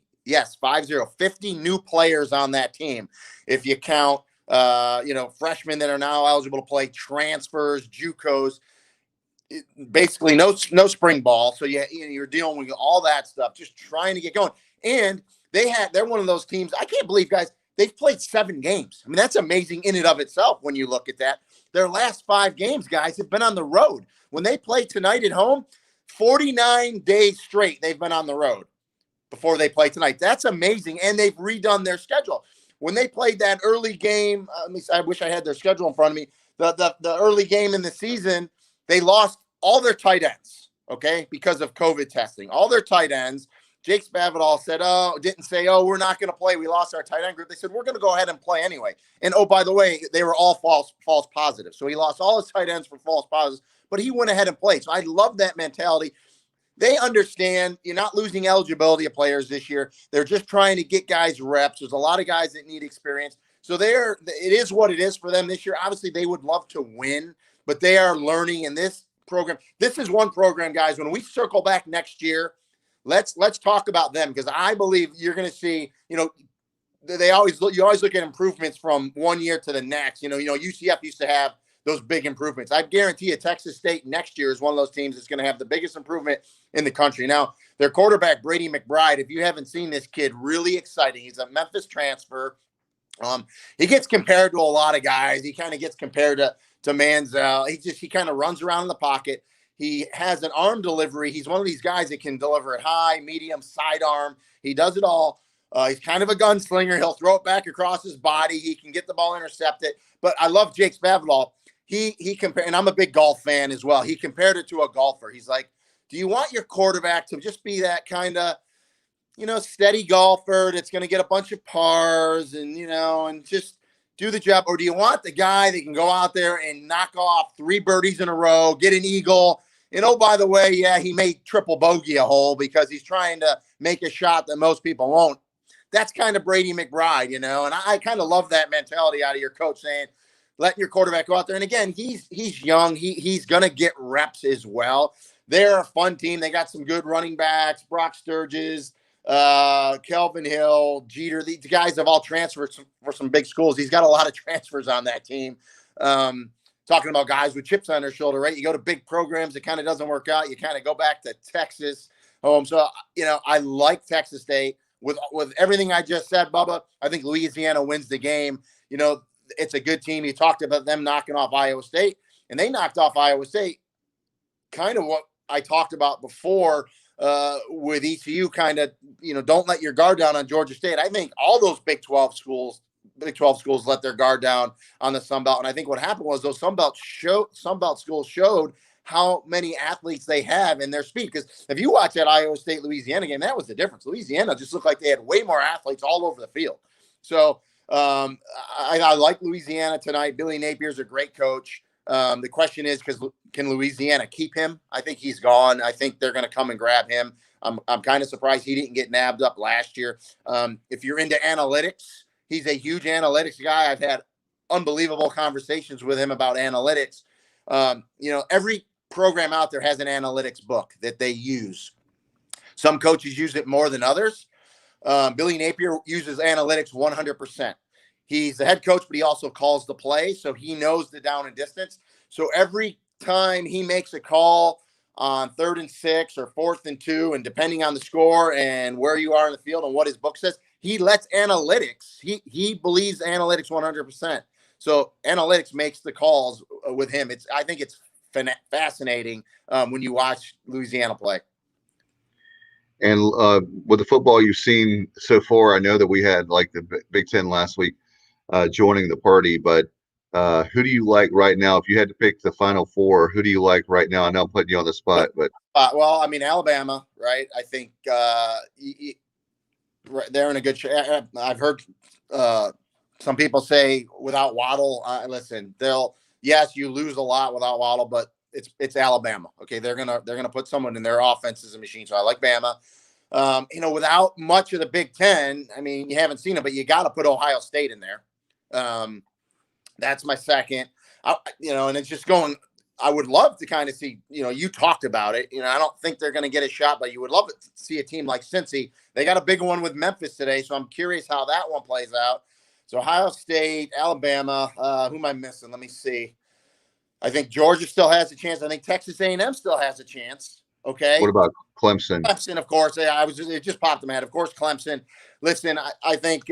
S4: new players on that team. If you count, freshmen that are now eligible to play, transfers, JUCOs, basically no spring ball. So you're dealing with all that stuff, just trying to get going. And they're one of those teams. I can't believe, guys, they've played 7 games. I mean, that's amazing in and of itself when you look at that. Their last 5 games, guys, have been on the road. When they play tonight at home, 49 days straight they've been on the road before they play tonight. That's amazing, and they've redone their schedule. When they played that early game, I wish I had their schedule in front of me. The early game in the season, they lost all their tight ends, okay, because of COVID testing. All their tight ends. Jake Spavital didn't say, we're not going to play. We lost our tight end group. They said, we're going to go ahead and play anyway. And, by the way, they were all false positives. So he lost all his tight ends for false positives, but he went ahead and played. So I love that mentality. They understand you're not losing eligibility of players this year. They're just trying to get guys reps. There's a lot of guys that need experience. So it is what it is for them this year. Obviously, they would love to win, but they are learning in this program. This is one program, guys, when we circle back next year, let's talk about them, because I believe you're going to see, you always look at improvements from one year to the next. UCF used to have those big improvements. I guarantee you Texas State next year is one of those teams that's going to have the biggest improvement in the country. Now, their quarterback, Brady McBride, if you haven't seen this kid, really exciting. He's a Memphis transfer. He gets compared to a lot of guys. He kind of gets compared to Manziel. He kind of runs around in the pocket. He has an arm delivery. He's one of these guys that can deliver it high, medium, sidearm. He does it all. He's kind of a gunslinger. He'll throw it back across his body. He can get the ball intercepted. But I love Jake Spavital. He compared, and I'm a big golf fan as well. He compared it to a golfer. He's like, do you want your quarterback to just be that kind of, steady golfer that's going to get a bunch of pars and just do the job? Or do you want the guy that can go out there and knock off 3 birdies in a row, get an eagle? And by the way, he made triple bogey a hole because he's trying to make a shot that most people won't. That's kind of Brady McBride, and I kind of love that mentality out of your coach, saying, letting your quarterback go out there. And again, he's young. He's going to get reps as well. They're a fun team. They got some good running backs, Brock Sturgis, Kelvin Hill, Jeter. These guys have all transferred for some big schools. He's got a lot of transfers on that team. Talking about guys with chips on their shoulder, right? You go to big programs, it kind of doesn't work out. You kind of go back to Texas home. So, I like Texas State. With everything I just said, Bubba, I think Louisiana wins the game. It's a good team. You talked about them knocking off Iowa State, and they knocked off Iowa State. Kind of what I talked about before with ECU, kind of, don't let your guard down on Georgia State. I think all those Big 12 schools Big 12 schools let their guard down on the Sun Belt. And I think what happened was those Sun Belt schools showed how many athletes they have in their speed. Because if you watch that Iowa State Louisiana game, that was the difference. Louisiana just looked like they had way more athletes all over the field. So I like Louisiana tonight. Billy Napier's a great coach. The question is, can Louisiana keep him? I think he's gone. I think they're going to come and grab him. I'm kind of surprised he didn't get nabbed up last year. If you're into analytics, he's a huge analytics guy. I've had unbelievable conversations with him about analytics. Every program out there has an analytics book that they use. Some coaches use it more than others. Billy Napier uses analytics 100%. He's the head coach, but he also calls the play, so he knows the down and distance. So every time he makes a call on 3rd and 6 or 4th and 2, and depending on the score and where you are in the field and what his book says, he lets analytics. He believes analytics 100%. So analytics makes the calls with him. I think it's fascinating when you watch Louisiana play.
S1: And with the football you've seen so far, I know that we had like the Big Ten last week joining the party, but who do you like right now? If you had to pick the Final Four, who do you like right now? I know I'm putting you on the spot, but
S4: well, I mean, Alabama, right? I think they're in a good shape. I've heard some people say without Waddle, listen, yes, you lose a lot without Waddle, but it's Alabama. Okay, they're gonna put someone in their offense as a machine. So I like Bama. Without much of the Big Ten, I mean, you haven't seen it, but you got to put Ohio State in there. That's my second. And it's just going. I would love to kind of see. You talked about it. I don't think they're going to get a shot, but you would love to see a team like Cincy. They got a big one with Memphis today, so I'm curious how that one plays out. So Ohio State, Alabama. Who am I missing? Let me see. I think Georgia still has a chance. I think Texas A&M still has a chance. Okay.
S1: What about Clemson?
S4: Clemson, of course. It just popped in my head. Of course, Clemson. Listen, I think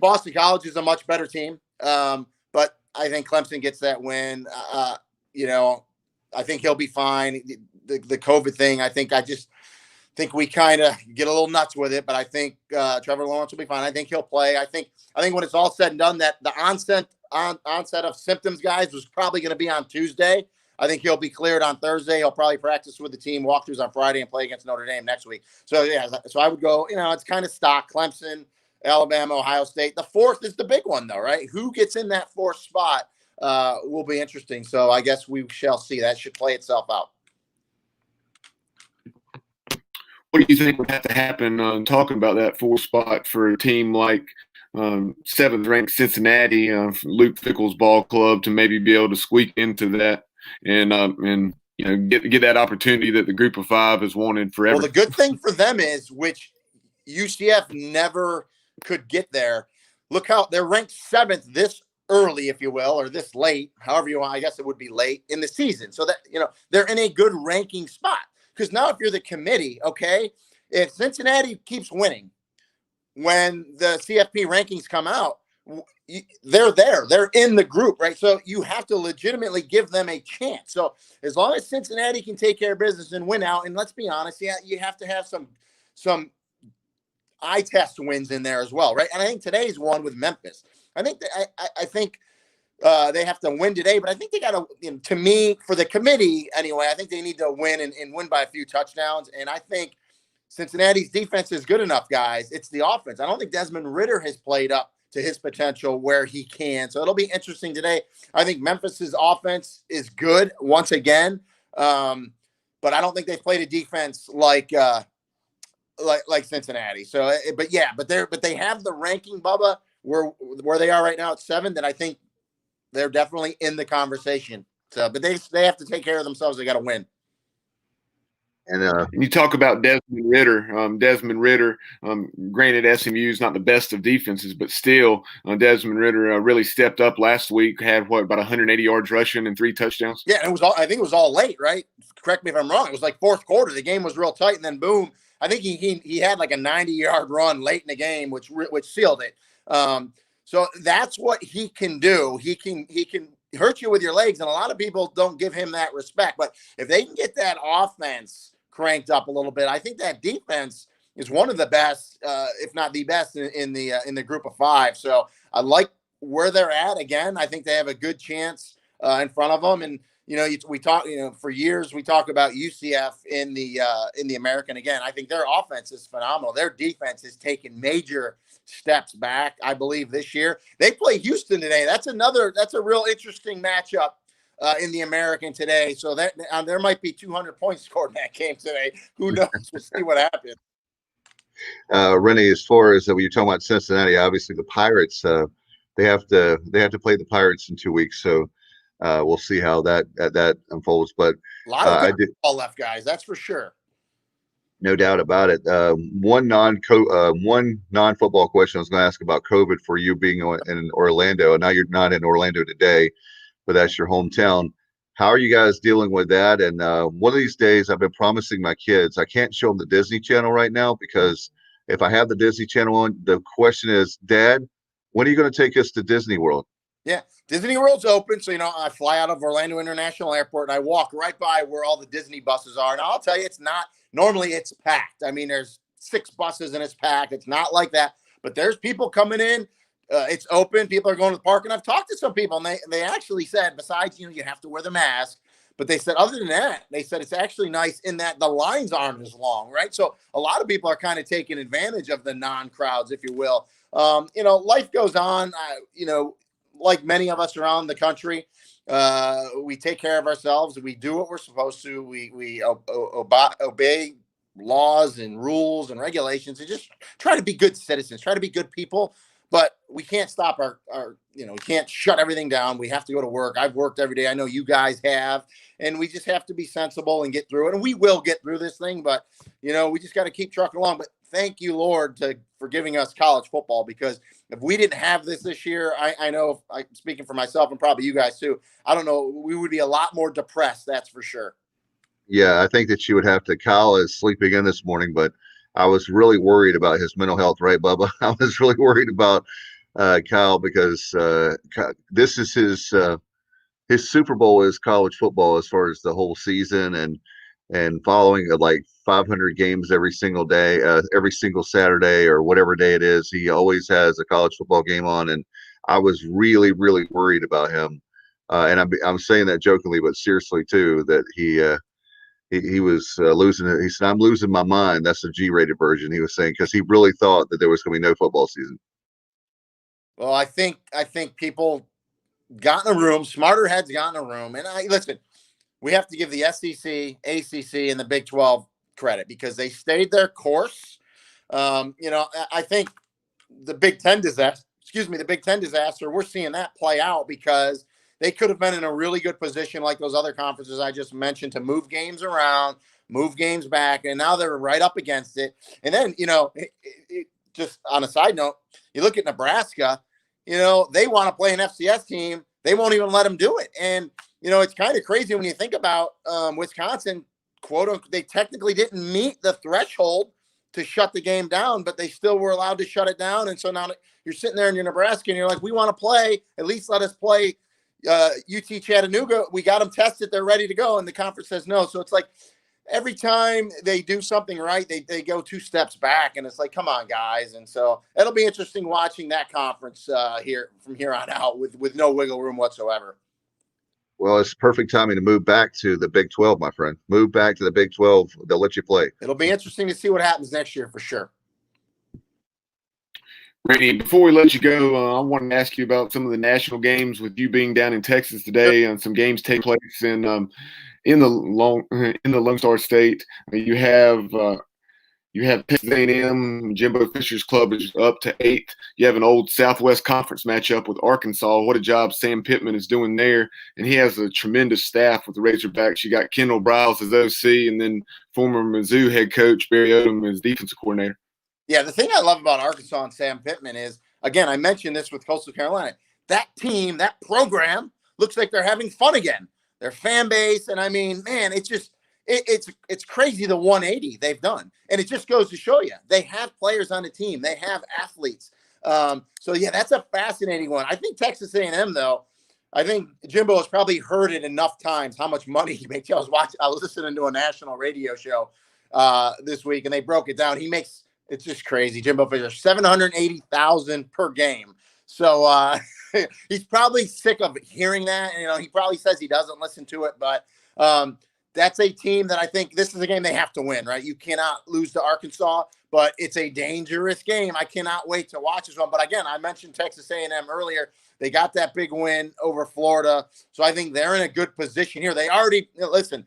S4: Boston College is a much better team, but I think Clemson gets that win. I think he'll be fine. The COVID thing, I just think we kind of get a little nuts with it, but I think Trevor Lawrence will be fine. I think he'll play. I think when it's all said and done, that the onset of symptoms, guys, was probably going to be on Tuesday. I think he'll be cleared on Thursday. He'll probably practice with the team, walkthroughs on Friday, and play against Notre Dame next week. So, yeah, so I would go, it's kind of stock. Clemson, Alabama, Ohio State. The fourth is the big one, though, right? Who gets in that fourth spot will be interesting. So I guess we shall see. That should play itself out.
S2: What do you think would have to happen talking about that fourth spot for a team like 7th ranked Cincinnati, Luke Fickell's ball club, to maybe be able to squeak into that and get that opportunity that the group of 5 has wanted forever?
S4: Well, the good thing for them is, which UCF never could get there. Look how they're ranked 7th this early, if you will, or this late, however you want. I guess it would be late in the season. So that, they're in a good ranking spot. Because now if you're the committee, okay, if Cincinnati keeps winning, when the CFP rankings come out, they're there. They're in the group, right? So you have to legitimately give them a chance. So as long as Cincinnati can take care of business and win out, and let's be honest, yeah, you have to have some eye test wins in there as well, right? And I think today's one with Memphis. I think they have to win today, but I think they got to, to me, for the committee anyway, I think they need to win and win by a few touchdowns. And I think Cincinnati's defense is good enough, guys. It's the offense. I don't think Desmond Ritter has played up to his potential where he can. So it'll be interesting today. I think Memphis's offense is good once again, but I don't think they've played a defense like Cincinnati. So, but they have the ranking, Bubba, where they are right now at 7. That I think they're definitely in the conversation. So, but they have to take care of themselves. They got to win.
S1: And
S2: you talk about Desmond Ritter. Granted, SMU is not the best of defenses, but still, Desmond Ritter really stepped up last week. Had about 180 yards rushing and 3 touchdowns.
S4: Yeah, and I think it was all late, right? Correct me if I'm wrong. It was like fourth quarter. The game was real tight, and then boom. I think he had like a 90-yard run late in the game, which sealed it. So that's what he can do. He can hurt you with your legs, and a lot of people don't give him that respect. But if they can get that offense cranked up a little bit, I think that defense is one of the best, if not the best, in the group of five. So I like where they're at. Again, I think they have a good chance in front of them. And we talk, for years we talk about UCF in the American. Again, I think their offense is phenomenal. Their defense has taken major steps back, I believe, this year. They play Houston today. That's a real interesting matchup in the American today. So that there might be 200 points scored in that game today. Who knows? We'll see what happens.
S1: Rene, as far as when you're talking about Cincinnati, obviously the Pirates, they have to play the Pirates in 2 weeks. So we'll see how that unfolds. But
S4: a lot of football left, guys. That's for sure.
S1: No doubt about it. One non-football question I was going to ask about COVID for you being in Orlando. Now you're not in Orlando today, but that's your hometown. How are you guys dealing with that? And one of these days, I've been promising my kids, I can't show them the Disney Channel right now because if I have the Disney Channel on, the question is, Dad, when are you going to take us to Disney World?
S4: Yeah, Disney World's open. So, I fly out of Orlando International Airport and I walk right by where all the Disney buses are. And I'll tell you, normally it's packed. I mean, there's 6 buses and it's packed. It's not like that, but there's people coming in. It's open. People are going to the park. And I've talked to some people and they actually said, besides, you have to wear the mask, but they said, other than that, they said it's actually nice in that the lines aren't as long, right? So a lot of people are kind of taking advantage of the non-crowds, if you will. Life goes on, like many of us around the country. We take care of ourselves. We do what we're supposed to. We obey laws and rules and regulations and just try to be good citizens, try to be good people. But we can't stop we can't shut everything down. We have to go to work. I've worked every day. I know you guys have, and we just have to be sensible and get through it. And we will get through this thing, but we just got to keep trucking along. But thank you, Lord, for giving us college football, because if we didn't have this year, I know, speaking for myself and probably you guys too, I don't know, we would be a lot more depressed. That's for sure.
S1: Yeah, I think that you would have to. Kyle is sleeping in this morning, but I was really worried about his mental health, right, Bubba? I was really worried about Kyle because this is his Super Bowl is college football as far as the whole season and following like 500 games every single day, every single Saturday or whatever day it is. He always has a college football game on, and I was really, really worried about him. And I'm saying that jokingly, but seriously too, that he was losing it. He said, "I'm losing my mind." That's the G-rated version. He was saying because he really thought that there was going to be no football season.
S4: Well, I think people got in a room, smarter heads got in a room, and listen. We have to give the SEC, ACC, and the Big 12 credit because they stayed their course. I think the Big Ten disaster, we're seeing that play out because they could have been in a really good position like those other conferences I just mentioned to move games around, move games back, and now they're right up against it. And then, just on a side note, you look at Nebraska, they want to play an FCS team. They won't even let them do it. And, it's kind of crazy when you think about Wisconsin, quote unquote, they technically didn't meet the threshold to shut the game down, but they still were allowed to shut it down. And so now you're sitting there in your Nebraska and you're like, we want to play, at least let us play UT Chattanooga. We got them tested. They're ready to go. And the conference says no. So it's like every time they do something right, they go 2 steps back and it's like, come on guys. And so it'll be interesting watching that conference here from here on out with no wiggle room whatsoever.
S1: Well, it's perfect timing to move back to the Big 12, my friend. Move back to the Big 12. They'll let you play.
S4: It'll be interesting to see what happens next year for sure.
S2: Rene, before we let you go, I wanted to ask you about some of the national games with you being down in Texas today and some games take place in the Lone Star State. You have Texas A&M, Jimbo Fisher's club is up to 8th. You have an old Southwest Conference matchup with Arkansas. What a job Sam Pittman is doing there. And he has a tremendous staff with the Razorbacks. You got Kendall Briles as OC and then former Mizzou head coach Barry Odom as defensive coordinator.
S4: Yeah, the thing I love about Arkansas and Sam Pittman is, again, I mentioned this with Coastal Carolina. That team, that program looks like they're having fun again. Their fan base, and I mean, man, it's just – It's crazy the 180 they've done. And it just goes to show you, they have players on the team. They have athletes. So, yeah, that's a fascinating one. I think Texas A&M, though, I think Jimbo has probably heard it enough times how much money he makes. I was listening to a national radio show this week, and they broke it down. He makes It's just crazy. Jimbo Fisher, 780,000 per game. So he's probably sick of hearing that. He probably says he doesn't listen to it, but that's a team that I think this is a game they have to win, right? You cannot lose to Arkansas, but it's a dangerous game. I cannot wait to watch this one. But again, I mentioned Texas A&M earlier. They got that big win over Florida. So I think they're in a good position here. They already, listen,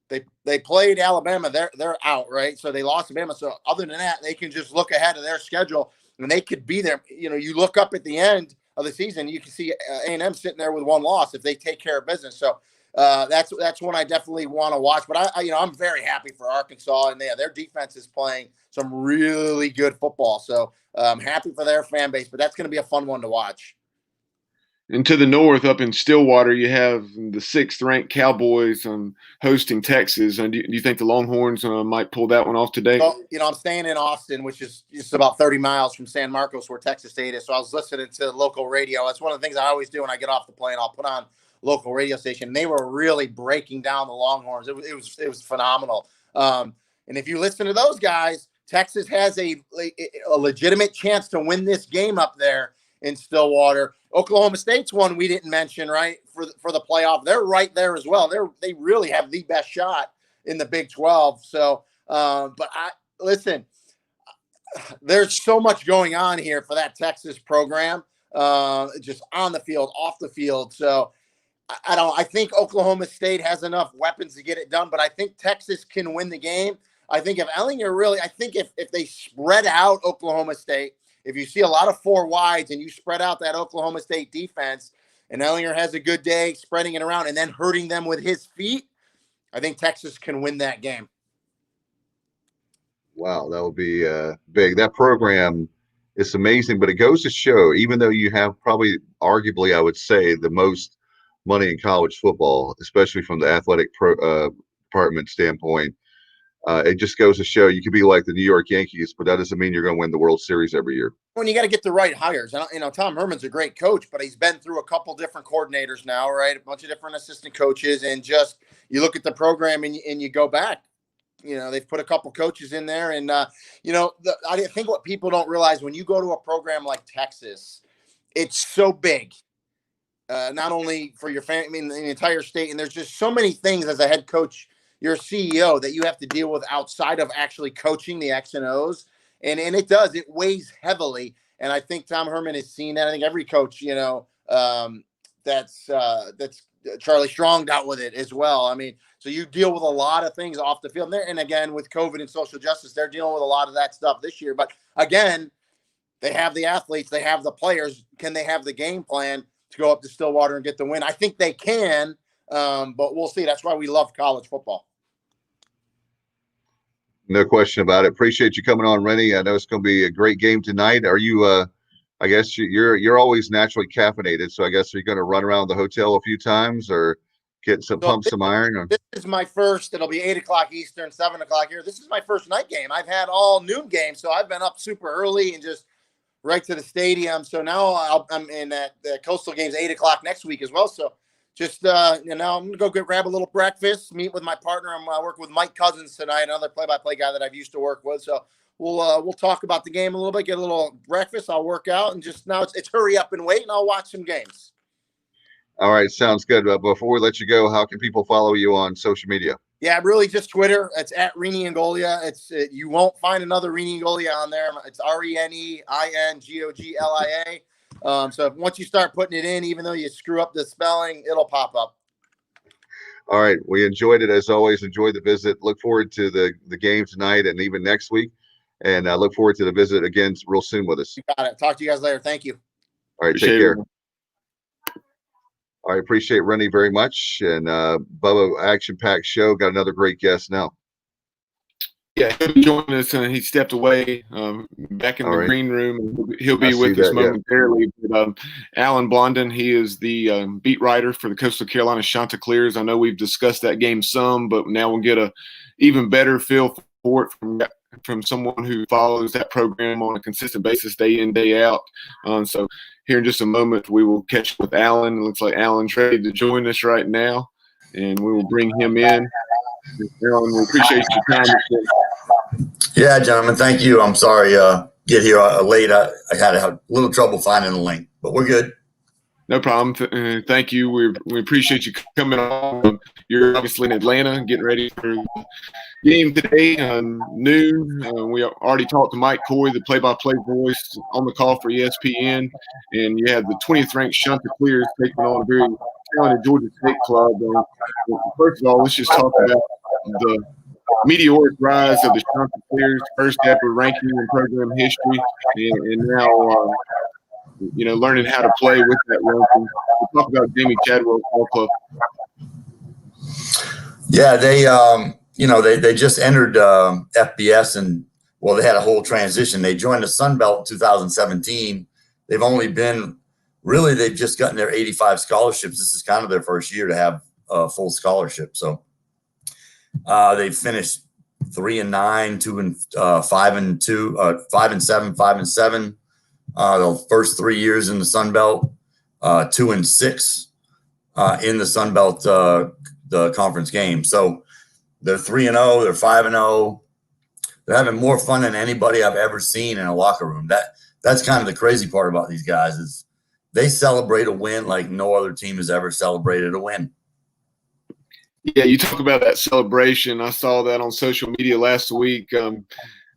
S4: they played Alabama. They're out, right? So they lost to Alabama. So other than that, they can just look ahead of their schedule, and they could be there. You look up at the end of the season, you can see A&M sitting there with one loss if they take care of business. So that's one I definitely want to watch. But I'm very happy for Arkansas, and their defense is playing some really good football. So I'm happy for their fan base. But that's going to be a fun one to watch.
S2: And to the north, up in Stillwater, you have the 6th-ranked Cowboys hosting Texas. And do you think the Longhorns might pull that one off today?
S4: Well, I'm staying in Austin, which is just about 30 miles from San Marcos, where Texas State is. So I was listening to local radio. That's one of the things I always do when I get off the plane. I'll put on local radio station. And they were really breaking down the Longhorns. It was phenomenal. And if you listen to those guys, Texas has a legitimate chance to win this game up there in Stillwater. Oklahoma State's one we didn't mention, right, for the playoff. They're right there as well. They really have the best shot in the Big 12. So, but listen, there's so much going on here for that Texas program, just on the field, off the field. So I think Oklahoma State has enough weapons to get it done, but I think Texas can win the game. I think if if they spread out Oklahoma State, if you see a lot of 4 wides and you spread out that Oklahoma State defense, and Ellinger has a good day spreading it around and then hurting them with his feet, I think Texas can win that game.
S1: Wow, that would be big. That program is amazing, but it goes to show, even though you have probably, arguably, I would say, the most money in college football, especially from the athletic department standpoint, it just goes to show you could be like the New York Yankees, but that doesn't mean you're going to win the World Series every year.
S4: When you got to get the right hires. Tom Herman's a great coach, but he's been through a couple different coordinators now, right? A bunch of different assistant coaches, and just you look at the program and you go back. They've put a couple coaches in there, and I think what people don't realize when you go to a program like Texas, it's so big. Not only for your family, the entire state, and there's just so many things as a head coach. You're a CEO that you have to deal with outside of actually coaching the X and O's. And it weighs heavily. And I think Tom Herman has seen that. I think every coach, that's Charlie Strong dealt with it as well. I mean, so you deal with a lot of things off the field there. And again, with COVID and social justice, they're dealing with a lot of that stuff this year. But again, they have the athletes, they have the players. Can they have the game plan to go up to Stillwater and get the win? I think they can. But we'll see. That's why we love college football.
S1: No question about it. Appreciate you coming on, Rene. I know it's going to be a great game tonight. Are you? I guess you're always naturally caffeinated, so I guess you're going to run around the hotel a few times or get some some iron. Or...
S4: This is my first. It'll be 8:00 Eastern, 7:00 here. This is my first night game. I've had all noon games, so I've been up super early and just right to the stadium. So now I'm in the Coastal games 8:00 next week as well. So. Just, I'm going to go grab a little breakfast, meet with my partner. I'm working with Mike Cousins tonight, another play-by-play guy that I've used to work with. So we'll talk about the game a little bit, get a little breakfast. I'll work out, and just now it's hurry up and wait, and I'll watch some games.
S1: All right, sounds good. Before we let you go, how can people follow you on social media?
S4: Yeah, really just Twitter. It's at Rene Ingoglia. You won't find another Rene Ingoglia on there. It's RENEINGOGLIA. So once you start putting it in, even though you screw up the spelling, it'll pop up.
S1: All right. We enjoyed it as always. Enjoy the visit. Look forward to the game tonight and even next week. And I look forward to the visit again real soon with us.
S4: You got it. Talk to you guys later. Thank you.
S1: All right. Take care. I appreciate Rene very much. And Bubba, action-packed show. Got another great guest now.
S2: Yeah, he'll be joining us. He stepped away back in the green room. He'll be with us momentarily. Yeah. Alan Blondin, he is the beat writer for the Coastal Carolina Chanticleers. I know we've discussed that game some, but now we'll get a even better feel for it from someone who follows that program on a consistent basis, day in, day out. So here in just a moment, we will catch up with Alan. It looks like Alan's ready to join us right now, and we will bring him in. Alan, we appreciate your time.
S5: Yeah, gentlemen, thank you. I'm sorry, get here late. I had a little trouble finding the link, but we're good.
S2: No problem. Thank you. We appreciate you coming on. You're obviously in Atlanta, getting ready for the game today, noon. We already talked to Mike Coy, the play-by-play voice, on the call for ESPN, and you had the 20th ranked Chanticleers taking on a very talented Georgia State club. First of all, let's just talk about the meteoric rise of the Chanticleers, first ever ranking in program history, and now learning how to play with that ranking. We'll talk about Jamie Chadwell's ball club.
S5: Yeah, they just entered FBS, and they had a whole transition. They joined the Sun Belt in 2017. They've only been they've just gotten their 85 scholarships. This is kind of their first year to have a full scholarship. So they finished 3-9, 5-2, 5-7, 5-7. The first 3 years in the Sun Belt, 2-6 in the Sun Belt the conference game. So they're 3-0, they're 5-0. They're having more fun than anybody I've ever seen in a locker room. That's kind of the crazy part about these guys is they celebrate a win like no other team has ever celebrated a win.
S2: Yeah, you talk about that celebration. I saw that on social media last week.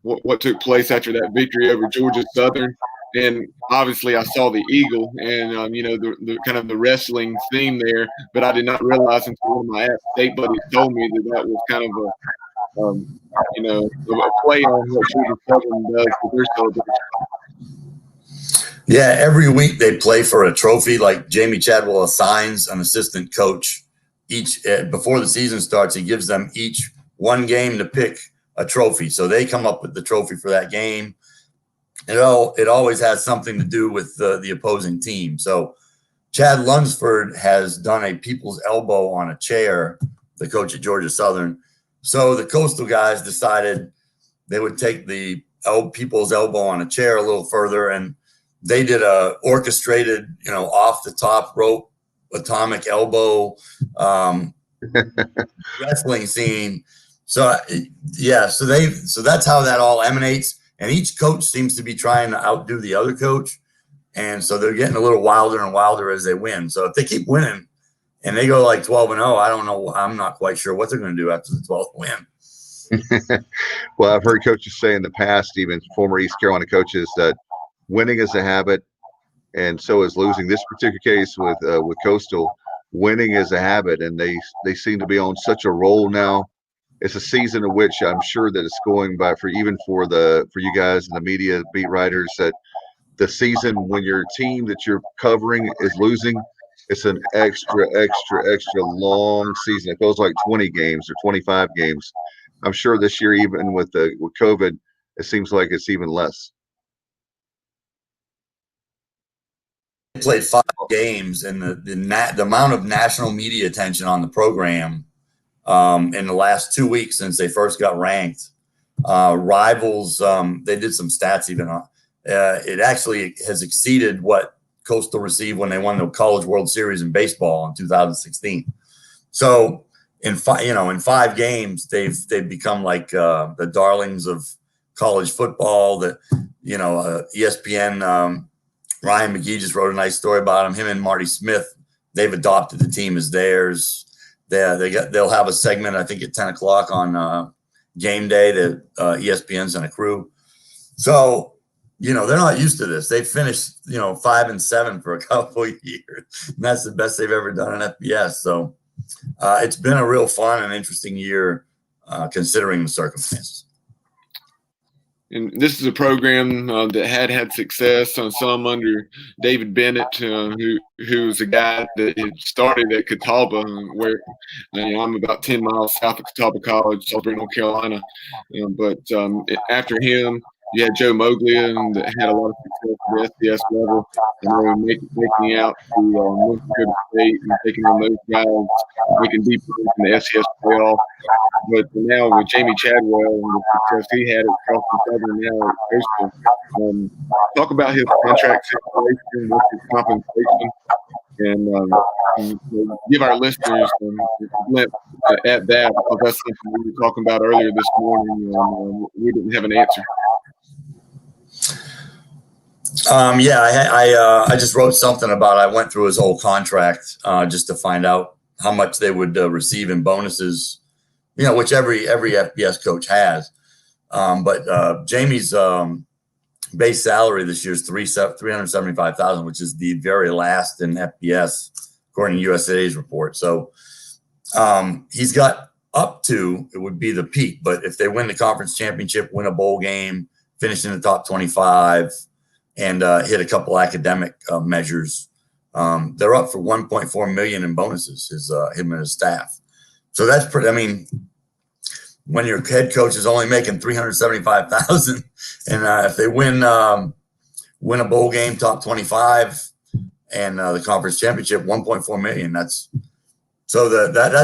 S2: What took place after that victory over Georgia Southern. And obviously, I saw the eagle and the kind of the wrestling theme there, but I did not realize until one of my App State buddies told me that was kind of a play on what Georgia Southern does with their celebration.
S5: Yeah, every week they play for a trophy. Like Jamie Chadwell assigns an assistant coach each before the season starts. He gives them each one game to pick a trophy, so they come up with the trophy for that game. It always has something to do with the opposing team. So Chad Lunsford has done a people's elbow on a chair, the coach at Georgia Southern. So the Coastal guys decided they would take the people's elbow on a chair a little further, and they did a orchestrated, off the top rope, atomic elbow wrestling scene. So so that's how that all emanates. And each coach seems to be trying to outdo the other coach. And so they're getting a little wilder and wilder as they win. So if they keep winning and they go like 12-0, I don't know. I'm not quite sure what they're going to do after the 12th win.
S1: Well, I've heard coaches say in the past, even former East Carolina coaches, that winning is a habit, and so is losing. This particular case with Coastal, winning is a habit, and they seem to be on such a roll now. It's a season in which I'm sure that it's going by for you guys and the media beat writers, that the season when your team that you're covering is losing, it's an extra long season. It goes like 20 games or 25 games. I'm sure this year, even with COVID, it seems like it's even less.
S5: They played 5 games, and the amount of national media attention on the program in the last 2 weeks since they first got ranked. Rivals, they did some stats even on. It actually has exceeded what Coastal received when they won the College World Series in baseball in 2016. So in 5 games, they've become like the darlings of college football. That ESPN. Ryan McGee just wrote a nice story about him. Him and Marty Smith, they've adopted the team as theirs. They'll have a segment, I think, at 10 o'clock on game day that ESPN's and a crew. So, they're not used to this. They finished, 5-7 for a couple of years. And that's the best they've ever done in FBS. So it's been a real fun and interesting year considering the circumstances.
S2: And this is a program that had success on some under David Bennett, who's a guy that had started at Catawba, where I'm about 10 miles south of Catawba College, Salisbury, North Carolina. But after him, you had Joe Moglia, that had a lot of success at the FCS level, and then making out to North Dakota State and taking on those guys, making deep runs in the FCS playoff. But now with Jamie Chadwell and the success he had at Charleston Southern, now at Coastal, talk about his contract situation, what's his compensation, and give our listeners a glimpse at that, because that's something we were talking about earlier this morning, and we didn't have an answer.
S5: I just wrote something about. I went through his whole contract just to find out how much they would receive in bonuses, which every FBS coach has. But Jamie's base salary this year is $375,000, which is the very last in FBS, according to USA's report. So he's got up to, it would be the peak. But if they win the conference championship, win a bowl game, finish in the top 25, and hit a couple academic measures, they're up for $1.4 million in bonuses. Him and his staff. So that's pretty. I mean, when your head coach is only making $375,000, and if they win a bowl game, top 25, and the conference championship, $1.4 million. That's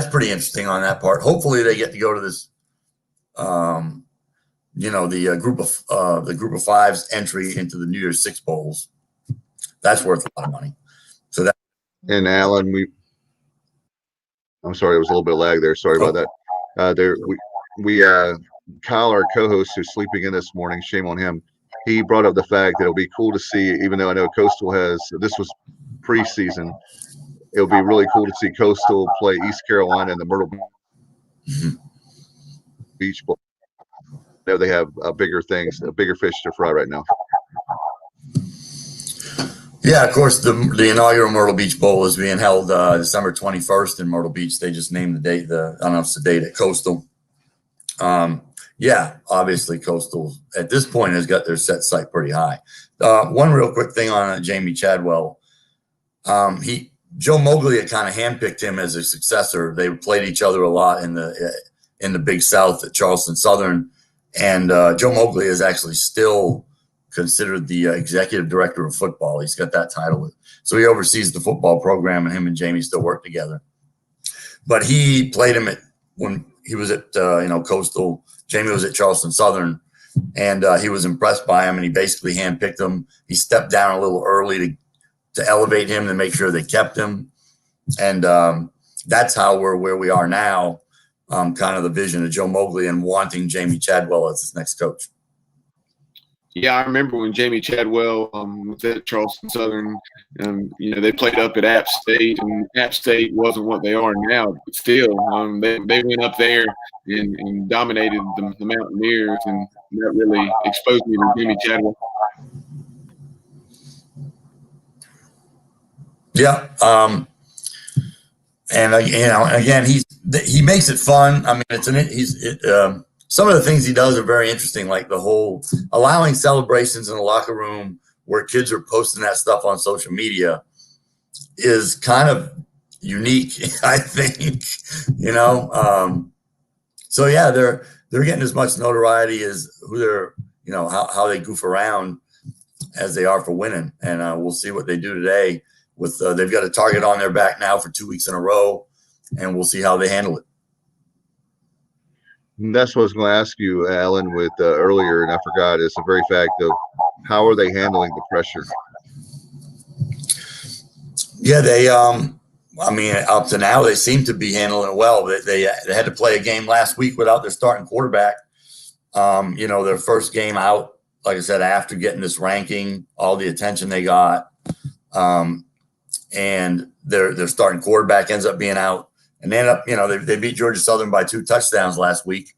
S5: pretty interesting on that part. Hopefully, they get to go to this. The group of fives entry into the New Year's Six bowls. That's worth a lot of money. So that.
S1: And Alan, I'm sorry, there was a little bit of lag there. Sorry about that. Kyle, our co-host, who's sleeping in this morning, shame on him. He brought up the fact that it'll be cool to see, even though I know Coastal this was preseason, it'll be really cool to see Coastal play East Carolina in the Myrtle Beach Bowl. I know they have bigger fish to fry right now.
S5: Yeah, of course, the inaugural Myrtle Beach Bowl is being held December 21st in Myrtle Beach. They just named the date. I don't know if it's the date at Coastal. Obviously Coastal at this point has got their set sight pretty high. One real quick thing on Jamie Chadwell. Joe Moglia kind of handpicked him as a successor. They played each other a lot in the Big South at Charleston Southern, and Joe Moglia is actually still considered the executive director of football. He's got that title, so he oversees the football program, and him and Jamie still work together. But he played him when he was at Coastal. Jamie was at Charleston Southern, and he was impressed by him, and he basically handpicked him. He stepped down a little early to elevate him, to make sure they kept him, and that's how we're where we are now. Kind of the vision of Joe Moglia and wanting Jamie Chadwell as his next coach.
S2: Yeah, I remember when Jamie Chadwell was at Charleston Southern. They played up at App State, and App State wasn't what they are now. But still, they went up there and dominated the Mountaineers, and that really exposed me to Jamie Chadwell.
S5: Yeah, and again, he makes it fun. I mean, some of the things he does are very interesting, like the whole allowing celebrations in the locker room where kids are posting that stuff on social media is kind of unique, I think. So yeah, they're getting as much notoriety as who they're, how they goof around as they are for winning, and we'll see what they do today. With they've got a target on their back now for 2 weeks in a row, and we'll see how they handle it.
S1: And that's what I was going to ask you, Alan, with earlier, and I forgot. It's the very fact of how are they handling the pressure?
S5: Yeah, they. Up to now, they seem to be handling it well. They had to play a game last week without their starting quarterback. Their first game out, like I said, after getting this ranking, all the attention they got. And their starting quarterback ends up being out, and they end up, they beat Georgia Southern by 2 touchdowns last week.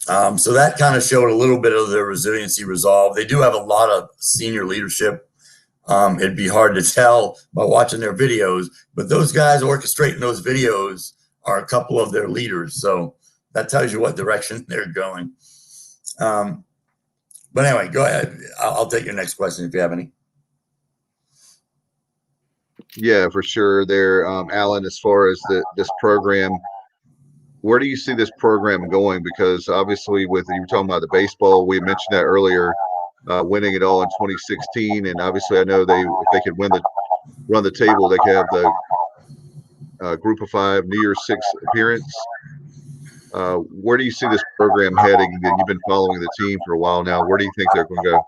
S5: So that kind of showed a little bit of their resiliency, resolve. They do have a lot of senior leadership. It'd be hard to tell by watching their videos, but those guys orchestrating those videos are a couple of their leaders. So that tells you what direction they're going. But anyway, go ahead. I'll take your next question if you have any.
S1: Yeah, for sure. There, Alan, as far as this program, where do you see this program going? Because obviously, you were talking about the baseball, we mentioned that earlier, winning it all in 2016, and obviously, I know if they could run the table, they could have the Group of 5 New Year's 6 appearance. Where do you see this program heading? And you've been following the team for a while now. Where do you think they're going to go,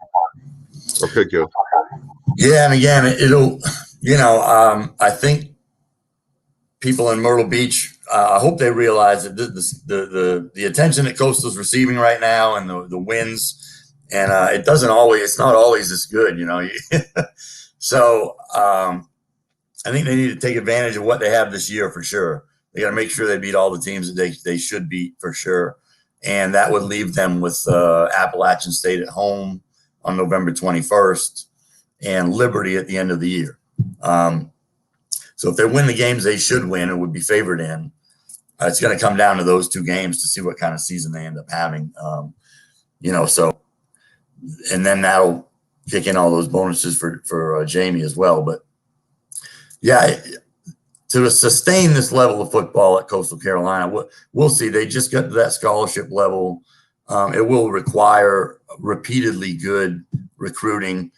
S1: or could go?
S5: Yeah, and again, it'll. I think people in Myrtle Beach I hope they realize that the attention that Coastal's receiving right now and the wins, and it's not always this good, you know. So I think they need to take advantage of what they have this year for sure. They got to make sure they beat all the teams that they should beat for sure, and that would leave them with Appalachian State at home on November 21st and Liberty at the end of the year. So if they win the games they should win or would be favored in, it's going to come down to those two games to see what kind of season they end up having. You know, so, and then that'll kick in all those bonuses for Jamie as well. But yeah, to sustain this level of football at Coastal Carolina, we'll see. They just got to that scholarship level. It will require repeatedly good recruiting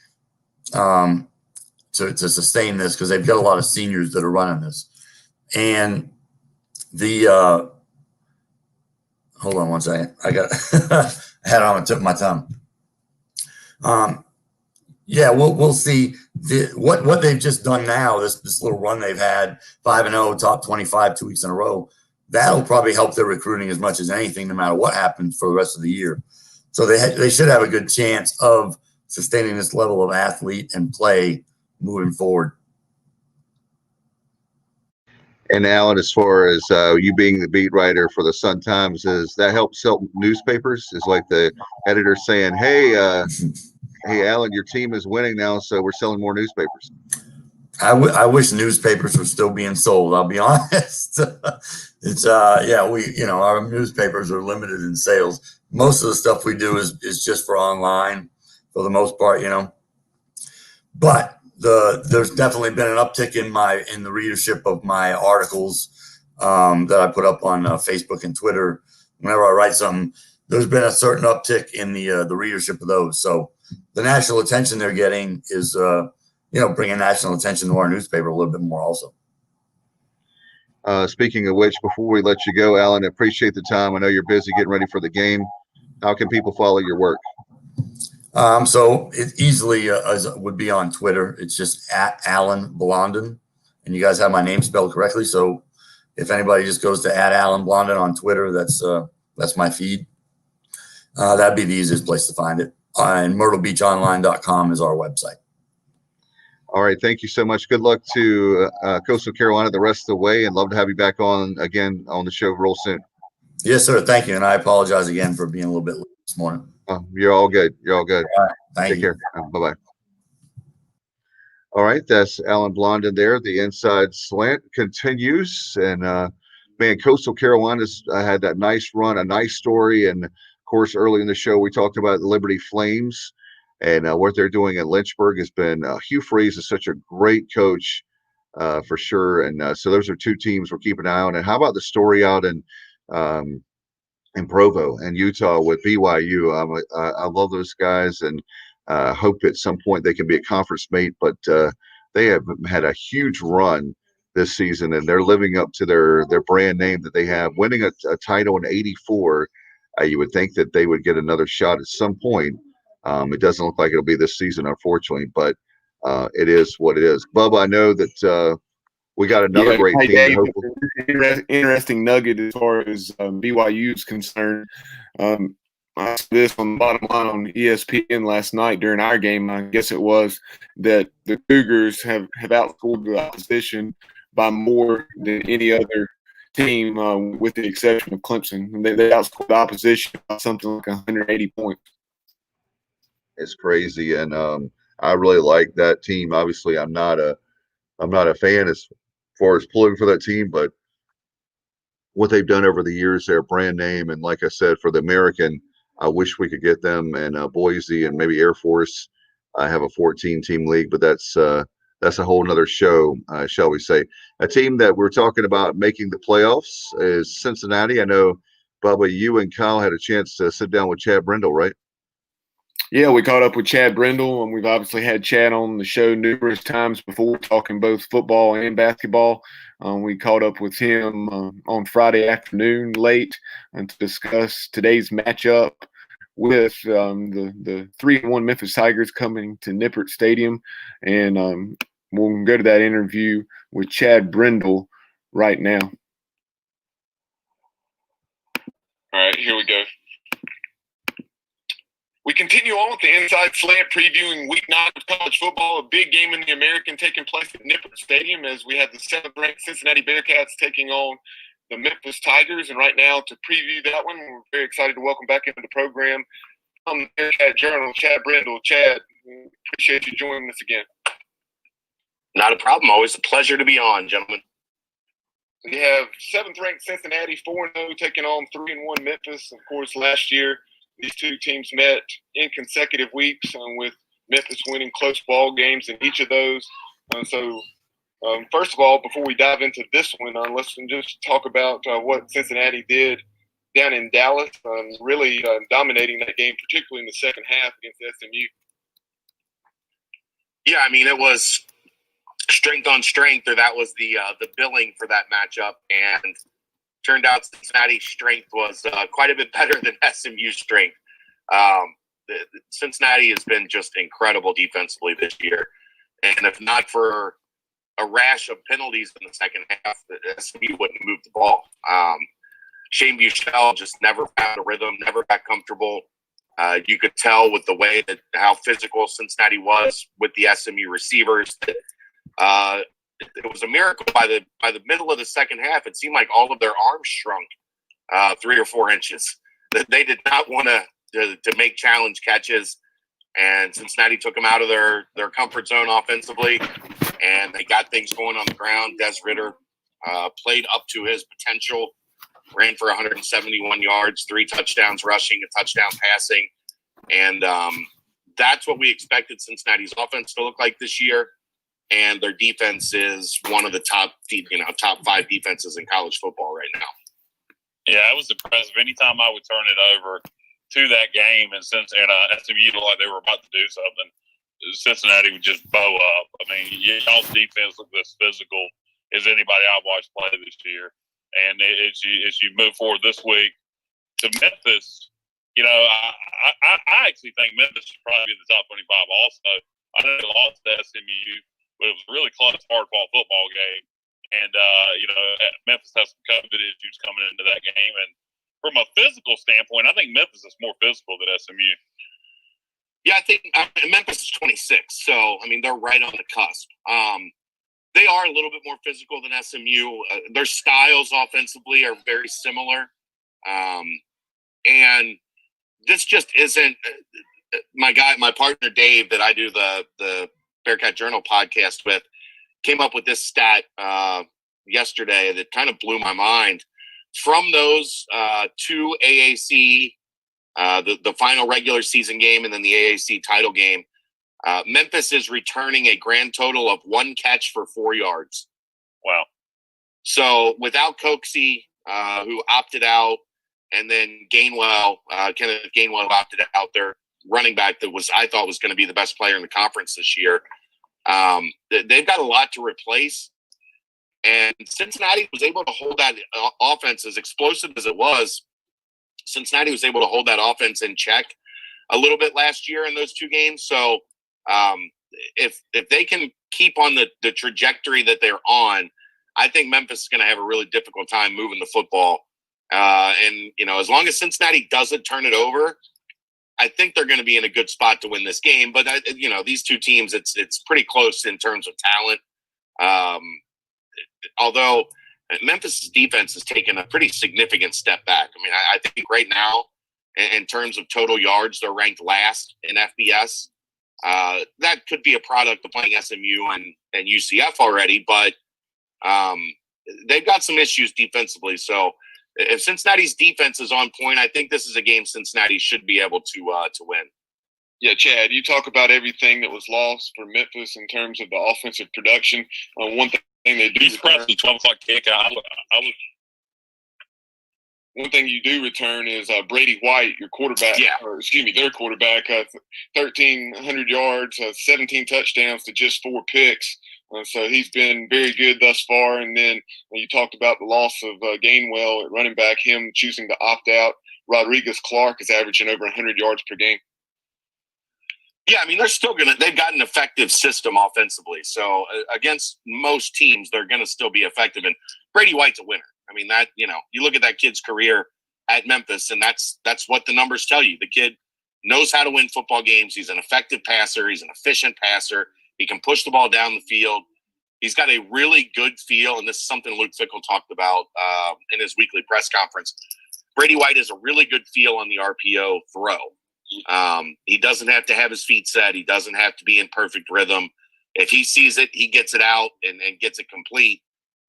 S5: to sustain this, because they've got a lot of seniors that are running this. And the hold on one second. I got I had it on the tip of my tongue. Yeah, we'll see what they've just done now. This little run they've had, 5-0, top 25 2 weeks in a row. That'll probably help their recruiting as much as anything, no matter what happens for the rest of the year. So they should have a good chance of sustaining this level of athlete and play moving forward.
S1: And Alan, as far as you being the beat writer for the Sun-Times, does that help sell newspapers? Is like the editor saying, "Hey, hey, Alan, your team is winning now, so we're selling more newspapers."
S5: I wish newspapers were still being sold. I'll be honest. It's our newspapers are limited in sales. Most of the stuff we do is just for online, for the most part, you know. But there's definitely been an uptick in the readership of my articles that I put up on Facebook and Twitter. Whenever I write something, there's been a certain uptick in the readership of those. So the national attention they're getting is bringing national attention to our newspaper a little bit more also.
S1: Speaking of which, before we let you go, Alan, I appreciate the time. I know you're busy getting ready for the game. How can people follow your work?
S5: So it easily would be on Twitter. It's just at Alan Blondin, and you guys have my name spelled correctly. So if anybody just goes to at Alan Blondin on Twitter, that's my feed. That'd be the easiest place to find it. And MyrtleBeachOnline.com is our website.
S1: All right. Thank you so much. Good luck to Coastal Carolina the rest of the way, and love to have you back on again on the show real soon.
S5: Yes, sir. Thank you. And I apologize again for being a little bit late this morning.
S1: You're all good. You're all good.
S5: All right. Thank
S1: Take
S5: you.
S1: care. Bye-bye. All right. That's Alan Blondin there. The Inside Slant continues. And, man, Coastal Carolina's had that nice run, a nice story. And, of course, early in the show, we talked about the Liberty Flames and what they're doing in Lynchburg has been Hugh Freeze is such a great coach for sure. And so those are two teams we're keeping an eye on. And how about the story out in Provo and Utah with BYU? I love those guys and hope at some point they can be a conference mate. But they have had a huge run this season, and they're living up to their brand name that they have, winning a title in '84. You would think that they would get another shot at some point. It doesn't look like it'll be this season, unfortunately, but it is what it is. Bubba, I know that we got another great team.
S2: Dave, interesting nugget as far as BYU is concerned. I saw this on the bottom line on ESPN last night during our game. I guess it was that the Cougars have outscored the opposition by more than any other team, with the exception of Clemson. They outscored the opposition by something like 180 points.
S1: It's crazy, and I really like that team. Obviously, I'm not a fan as far as pulling for that team, but what they've done over the years, their brand name, and like I said, for the American, I wish we could get them. And Boise and maybe Air Force have a 14-team league, but that's a whole nother show, shall we say. A team that we're talking about making the playoffs is Cincinnati. I know, Bubba, you and Kyle had a chance to sit down with Chad Brendel, right?
S2: Yeah, we caught up with Chad Brendel, and we've obviously had Chad on the show numerous times before, talking both football and basketball. We caught up with him on Friday afternoon late and to discuss today's matchup with the 3-1 Memphis Tigers coming to Nippert Stadium. And we'll go to that interview with Chad Brendel right now. All right, here we go. We continue on with the Inside Slant previewing Week 9 of college football, a big game in the American taking place at Nippert Stadium as we have the 7th-ranked Cincinnati Bearcats taking on the Memphis Tigers. And right now, to preview that one, we're very excited to welcome back into the program from the Bearcat Journal, Chad Brendel. Chad, appreciate you joining us again.
S6: Not a problem. Always a pleasure to be on, gentlemen.
S2: We have 7th-ranked Cincinnati, 4-0, taking on 3-1 Memphis. Of course, last year, these two teams met in consecutive weeks, with Memphis winning close ball games in each of those. First of all, before we dive into this one, let's just talk about what Cincinnati did down in Dallas, really dominating that game, particularly in the second half against SMU.
S6: Yeah, I mean, it was strength on strength, or that was the billing for that matchup, and turned out Cincinnati's strength was quite a bit better than SMU's strength. Cincinnati has been just incredible defensively this year, and if not for a rash of penalties in the second half, SMU wouldn't move the ball. Shane Buechele just never found a rhythm, never got comfortable. You could tell with the way that how physical Cincinnati was with the SMU receivers that it was a miracle. By the middle of the second half, it seemed like all of their arms shrunk 3 or 4 inches. They did not want to make challenge catches, and Cincinnati took them out of their comfort zone offensively, and they got things going on the ground. Des Ritter played up to his potential, ran for 171 yards, 3 touchdowns rushing, a touchdown passing, and that's what we expected Cincinnati's offense to look like this year. And their defense is one of the top 5 defenses in college football right now.
S7: Yeah, it was impressive. Anytime I would turn it over to that game, and SMU looked like they were about to do something, Cincinnati would just bow up. I mean, y'all's defense looked as physical as anybody I've watched play this year. And as you move forward this week to Memphis, I actually think Memphis should probably be in the top 25 also. I know they lost to SMU, but it was a really close, hard-fought football game. And, Memphis has some COVID issues coming into that game. And from a physical standpoint, I think Memphis is more physical than SMU.
S6: Yeah, I think Memphis is 26. So, I mean, they're right on the cusp. They are a little bit more physical than SMU. Their styles offensively are very similar. And this just isn't my partner, Dave, that I do the Bearcat Journal podcast with, came up with this stat yesterday that kind of blew my mind. From those 2 AAC, the final regular season game and then the AAC title game, Memphis is returning a grand total of 1 catch for 4 yards.
S7: Wow.
S6: So without Coxie, who opted out, and then Kenneth Gainwell opted out, their running back that I thought was going to be the best player in the conference this year. They've got a lot to replace, and Cincinnati was able to hold that offense, as explosive as it was. Cincinnati was able to hold that offense in check a little bit last year in those 2 games. So if they can keep on the trajectory that they're on, I think Memphis is going to have a really difficult time moving the football. And as long as Cincinnati doesn't turn it over, I think they're going to be in a good spot to win this game. But these 2 teams, it's pretty close in terms of talent. Although Memphis' defense has taken a pretty significant step back. I mean, I think right now, in terms of total yards, they're ranked last in FBS. That could be a product of playing SMU and UCF already, but they've got some issues defensively. So if Cincinnati's defense is on point, I think this is a game Cincinnati should be able to win.
S2: Yeah, Chad, you talk about everything that was lost for Memphis in terms of the offensive production. One thing they do.
S7: He's pressed the 12 o'clock kick.
S2: One thing you do return is Brady White, your quarterback, their quarterback, 1,300 yards, 17 touchdowns to just 4 picks. So he's been very good thus far. And then you talked about the loss of Gainwell at running back, him choosing to opt out. Rodriguez-Clark is averaging over 100 yards per game.
S6: Yeah, I mean, they've got an effective system offensively. So against most teams, they're going to still be effective. And Brady White's a winner. I mean, you look at that kid's career, at Memphis, and that's what the numbers tell you. The kid knows how to win football games. He's an effective passer. He's an efficient passer. He can push the ball down the field. He's got a really good feel, and this is something Luke Fickell talked about in his weekly press conference. Brady White has a really good feel on the RPO throw. He doesn't have to have his feet set. He doesn't have to be in perfect rhythm. If he sees it, he gets it out and gets it complete.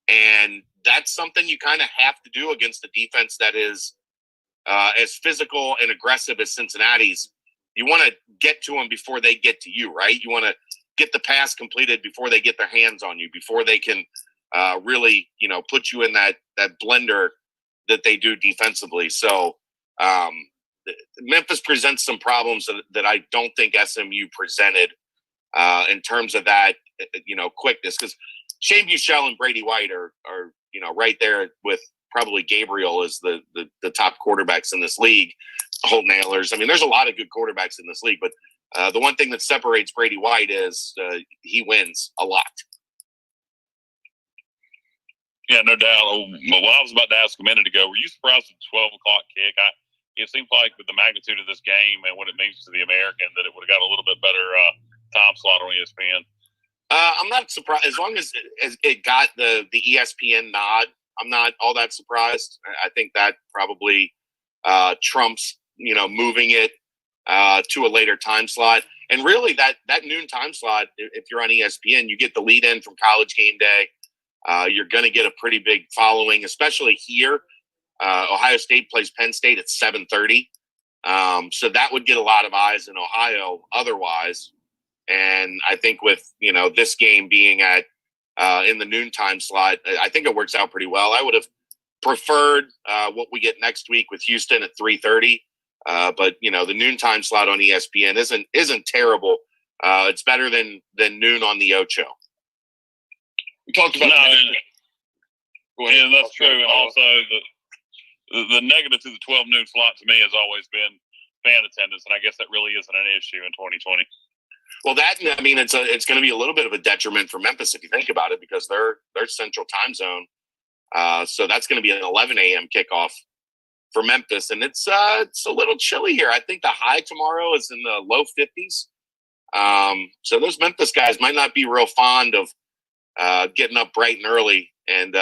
S6: And that's something you kind of have to do against a defense that is as physical and aggressive as Cincinnati's. You want to get to them before they get to you, right? You want to get the pass completed before they get their hands on you, before they can really, put you in that blender that they do defensively. So Memphis presents some problems that I don't think SMU presented in terms of that, quickness. Because Shane Buechele and Brady White are right there with probably Gabriel as the top quarterbacks in this league, whole nailers. I mean, there's a lot of good quarterbacks in this league, but the one thing that separates Brady White is he wins a lot.
S7: Yeah, no doubt. Well, I was about to ask a minute ago, were you surprised with the 12 o'clock kick? It seems like with the magnitude of this game and what it means to the American that it would have got a little bit better time slot on ESPN.
S6: I'm not surprised. As long as it got the ESPN nod, I'm not all that surprised. I think that probably trumps, moving it to a later time slot. And really that noon time slot, if you're on ESPN, you get the lead in from College Game Day. You're going to get a pretty big following, especially here. Ohio State plays Penn State at 7:30. So that would get a lot of eyes in Ohio otherwise. And I think with, this game being at in the noontime slot, I think it works out pretty well. I would have preferred what we get next week with Houston at 3:30. But the noontime slot on ESPN isn't terrible. It's better than noon on the Ocho.
S2: We talked about
S7: yeah, that's true. And also the negative to the 12 noon slot to me has always been fan attendance, and I guess that really isn't an issue in 2020.
S6: Well, it's going to be a little bit of a detriment for Memphis if you think about it, because they're Central Time Zone, so that's going to be an 11 a.m. kickoff for Memphis, and it's a little chilly here. I think the high tomorrow is in the low 50s. So those Memphis guys might not be real fond of getting up bright and early and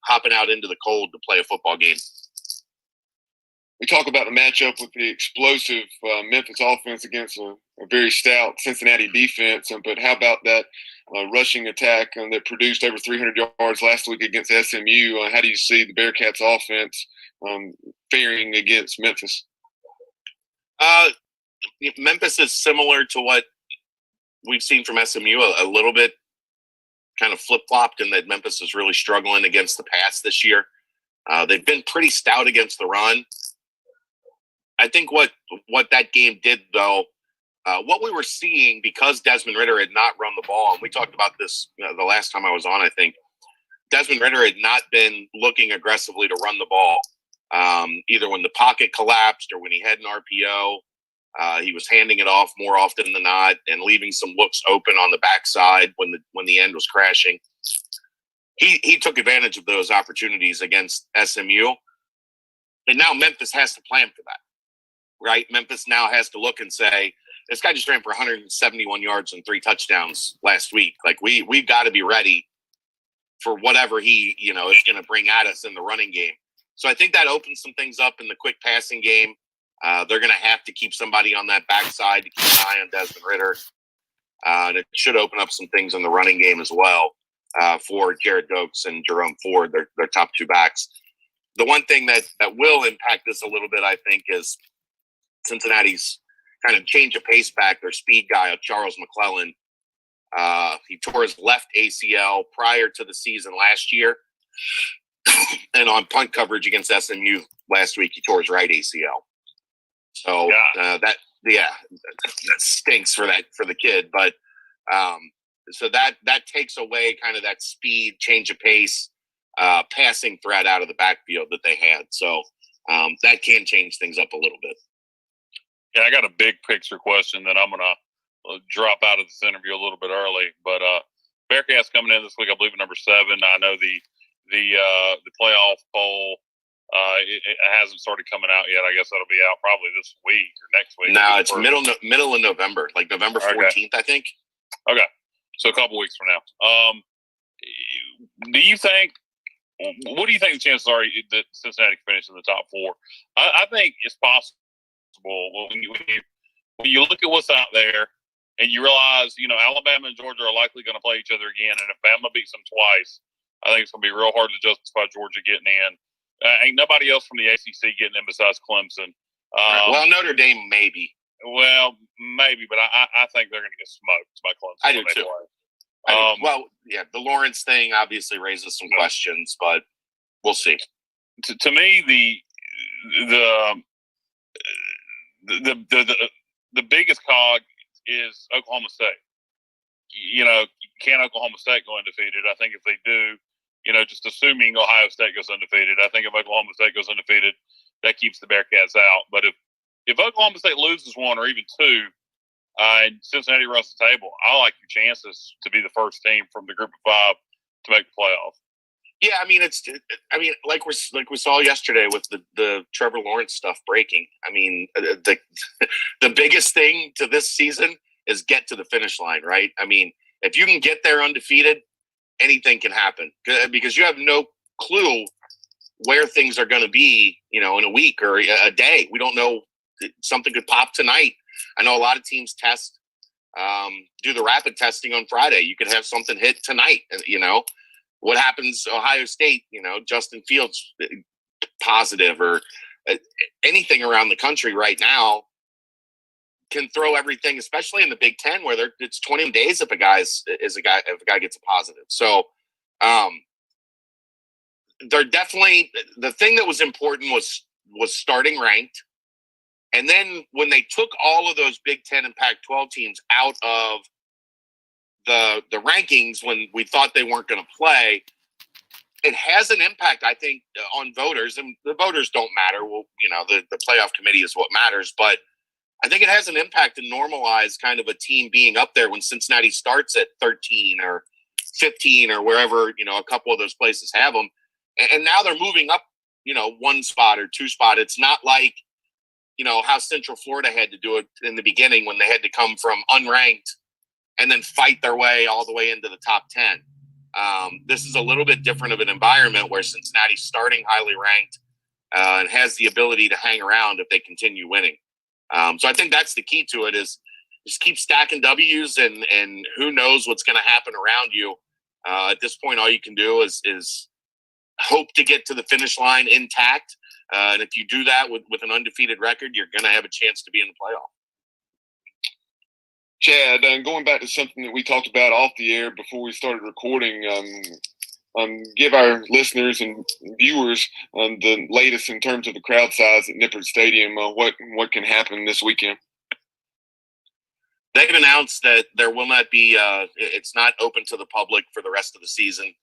S6: hopping out into the cold to play a football game.
S2: We talk about the matchup with the explosive Memphis offense against a very stout Cincinnati defense. But how about that rushing attack that produced over 300 yards last week against SMU? How do you see the Bearcats offense faring against Memphis?
S6: Memphis is similar to what we've seen from SMU, a little bit kind of flip-flopped in that Memphis is really struggling against the pass this year. They've been pretty stout against the run. I think what that game did, though, what we were seeing, because Desmond Ritter had not run the ball, and we talked about this the last time I was on, I think, Desmond Ritter had not been looking aggressively to run the ball, either when the pocket collapsed or when he had an RPO. He was handing it off more often than not and leaving some looks open on the backside when the end was crashing. He took advantage of those opportunities against SMU, and now Memphis has to plan for that. Right? Memphis now has to look and say, this guy just ran for 171 yards and 3 touchdowns last week. Like we've got to be ready for whatever he, is going to bring at us in the running game. So I think that opens some things up in the quick passing game. They're going to have to keep somebody on that backside to keep an eye on Desmond Ritter. And it should open up some things in the running game as well for Jared Dokes and Jerome Ford, their top 2 backs. The one thing that will impact this a little bit, I think, is Cincinnati's kind of change of pace back, their speed guy, Charles McClellan. He tore his left ACL prior to the season last year. And on punt coverage against SMU last week, he tore his right ACL. So that stinks for the kid. But so that takes away kind of that speed, change of pace, passing threat out of the backfield that they had. So that can change things up a little bit.
S7: Yeah, I got a big picture question that I'm going to drop out of this interview a little bit early. But Bearcats coming in this week, I believe, at number 7. I know the playoff poll It hasn't started coming out yet. I guess that'll be out probably this week or next week.
S6: No, it's middle of November, like November 14th, I think.
S7: Okay, so a couple weeks from now. Do you think? What do you think the chances are that Cincinnati finish in the top four? I think it's possible when you look at what's out there and you realize, Alabama and Georgia are likely going to play each other again, and if Bama beats them twice, I think it's going to be real hard to justify Georgia getting in. Ain't nobody else from the ACC getting in besides Clemson.
S6: Well, Notre Dame maybe.
S7: Well, maybe, but I think they're going to get smoked by Clemson.
S6: I do too. Well, yeah, the Lawrence thing obviously raises some questions, but we'll see.
S7: To me, the biggest cog is Oklahoma State. Can Oklahoma State go undefeated? I think if they do, just assuming Ohio State goes undefeated, I think if Oklahoma State goes undefeated, that keeps the Bearcats out. But if Oklahoma State loses one or even two, and Cincinnati runs the table, I like your chances to be the first team from the group of five to make the playoff.
S6: Yeah, like we saw yesterday with the Trevor Lawrence stuff breaking. The biggest thing to this season is get to the finish line, right? If you can get there undefeated, anything can happen because you have no clue where things are going to be, in a week or a day. We don't know. Something could pop tonight. I know a lot of teams do the rapid testing on Friday. You could have something hit tonight. What happens? Ohio State, Justin Fields positive or anything around the country right now can throw everything, especially in the Big Ten where it's 20 days if a guy gets a positive. So they're definitely the thing that was important was starting ranked. And then when they took all of those Big Ten and Pac-12 teams out of the rankings when we thought they weren't going to play, it has an impact, I think, on voters. And the voters don't matter. Well, the playoff committee is what matters. But I think it has an impact to normalize kind of a team being up there when Cincinnati starts at 13 or 15 or wherever, a couple of those places have them. And now they're moving up, one spot or two spot. It's not like, how Central Florida had to do it in the beginning when they had to come from unranked and then fight their way all the way into the top 10. This is a little bit different of an environment where Cincinnati's starting highly ranked and has the ability to hang around if they continue winning. So I think that's the key to it is just keep stacking W's and who knows what's going to happen around you. At this point, all you can do is hope to get to the finish line intact. And if you do that with an undefeated record, you're going to have a chance to be in the playoff.
S2: Chad, going back to something that we talked about off the air before we started recording, give our listeners and viewers the latest in terms of the crowd size at Nippert Stadium. What can happen this weekend?
S6: They've announced that there will not be it's not open to the public for the rest of the season.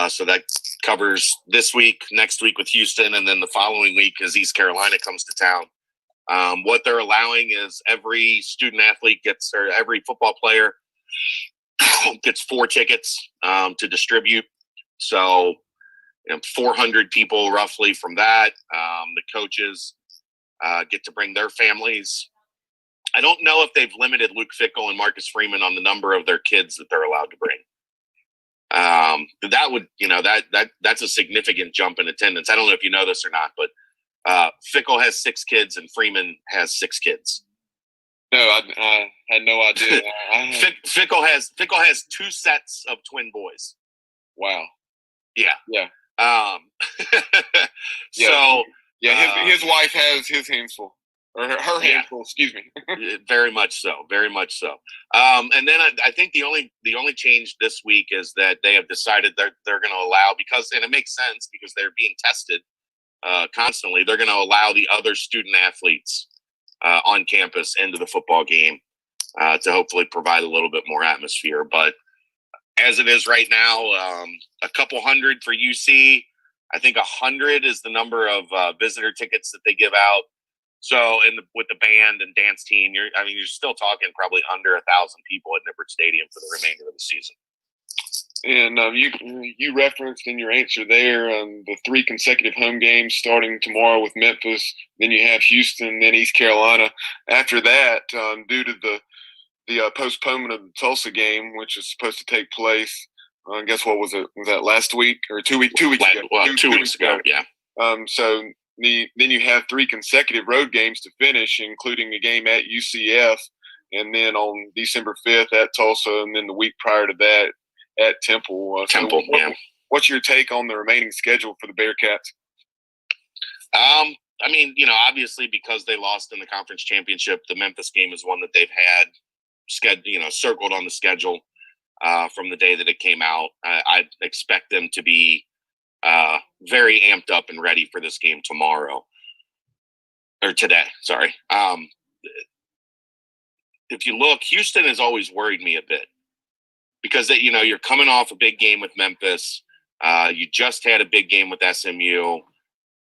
S6: So that covers this week, next week with Houston, and then the following week as East Carolina comes to town. What they're allowing is every student athlete or every football player gets 4 tickets to distribute. So 400 people roughly from that. The coaches get to bring their families. I don't know if they've limited Luke Fickell and Marcus Freeman on the number of their kids that they're allowed to bring. That would, that's a significant jump in attendance. I don't know if you know this or not, but Fickell has 6 kids and Freeman has 6 kids.
S2: No, I had no idea.
S6: Fickell has 2 sets of twin boys.
S2: Wow.
S6: Yeah.
S2: Yeah.
S6: So
S2: his wife has his hands full. Or her handful, excuse me.
S6: Very much so. And then I think the only change this week is that they have decided they're going to allow and it makes sense because they're being tested constantly. They're going to allow the other student athletes on campus into the football game to hopefully provide a little bit more atmosphere. But as it is right now, a couple hundred for UC. I think 100 is the number of visitor tickets that they give out. So, with the band and dance team, you're still talking probably under 1,000 people at Nippert Stadium for the remainder of the season.
S2: And you referenced in your answer there the 3 consecutive home games starting tomorrow with Memphis. Then you have Houston, then East Carolina. After that, due to the postponement of the Tulsa game, which is supposed to take place, I guess what was it? Was that last week or 2 weeks? 2 weeks ago.
S6: Well, 2 weeks ago, yeah.
S2: So then you have 3 consecutive road games to finish, including a game at UCF, and then on December 5th at Tulsa, and then the week prior to that at Temple. What's your take on the remaining schedule for the Bearcats?
S6: I mean, obviously because they lost in the conference championship, the Memphis game is one that they've had circled on the schedule from the day that it came out. I expect them to be very amped up and ready for this game tomorrow or today. Sorry. If you look, Houston has always worried me a bit because you're coming off a big game with Memphis. You just had a big game with SMU,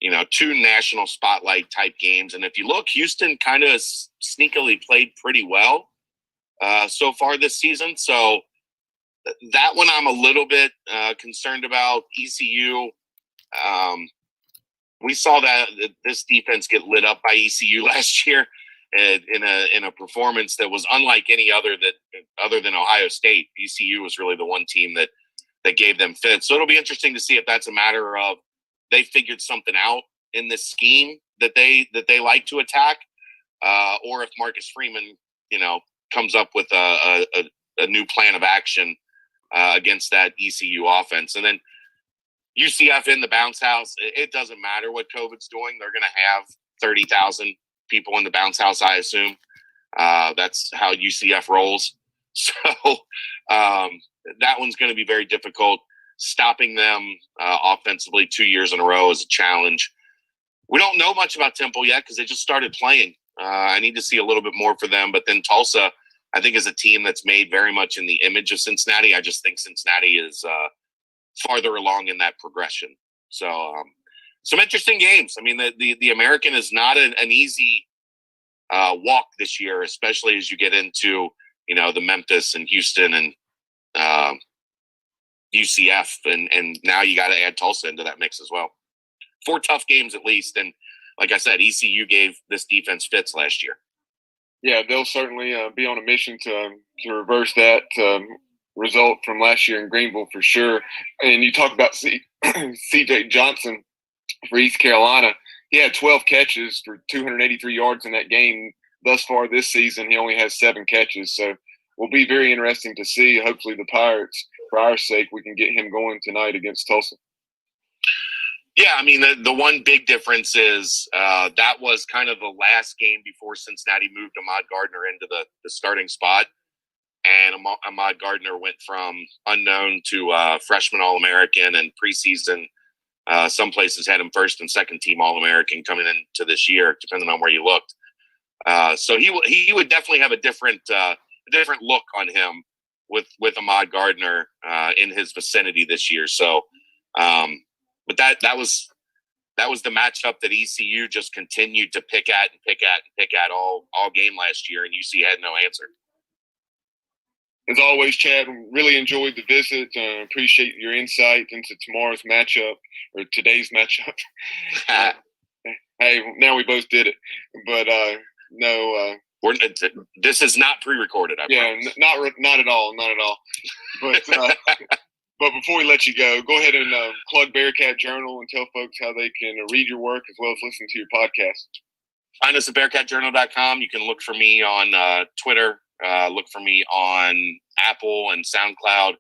S6: 2 national spotlight type games. And if you look, Houston kind of sneakily played pretty well so far this season. So that one I'm a little bit concerned about. ECU, we saw that this defense get lit up by ECU last year in a performance that was unlike any other than Ohio State. ECU was really the one team that gave them fits. So it'll be interesting to see if that's a matter of they figured something out in this scheme that they like to attack, or if Marcus Freeman, comes up with a new plan of action against that ECU offense. And then UCF in the bounce house, it doesn't matter what COVID's doing. They're going to have 30,000 people in the bounce house, I assume. That's how UCF rolls. So that one's going to be very difficult. Stopping them offensively 2 years in a row is a challenge. We don't know much about Temple yet because they just started playing. I need to see a little bit more for them. But then Tulsa, I think, is a team that's made very much in the image of Cincinnati. I just think Cincinnati is farther along in that progression. So some interesting games. I mean, the American is not an easy walk this year, especially as you get into, the Memphis and Houston and UCF. And now you got to add Tulsa into that mix as well. 4 tough games at least. And like I said, ECU gave this defense fits last year.
S2: Yeah, they'll certainly be on a mission to reverse that result from last year in Greenville for sure. And you talk about C.J. Johnson for East Carolina. He had 12 catches for 283 yards in that game. Thus far this season, he only has 7 catches. So will be very interesting to see. Hopefully the Pirates, for our sake, we can get him going tonight against Tulsa.
S6: Yeah, I mean, the one big difference is that was kind of the last game before Cincinnati moved Ahmad Gardner into the starting spot. And Ahmad Gardner went from unknown to freshman All-American, and preseason, some places had him first and second team All-American coming into this year, depending on where you looked. So he would definitely have a different look on him with Ahmad Gardner in his vicinity this year. So, but that was the matchup that ECU just continued to pick at all game last year, and UC had no answer.
S2: As always, Chad, really enjoyed the visit. Appreciate your insight into tomorrow's matchup or today's matchup. Hey, now we both did it, but no.
S6: This is not pre-recorded. I promise.
S2: Not at all. But but before we let you go ahead and plug Bearcat Journal and tell folks how they can read your work as well as listen to your podcast.
S6: Find us at bearcatjournal.com. You can look for me on Twitter. Look for me on Apple and SoundCloud,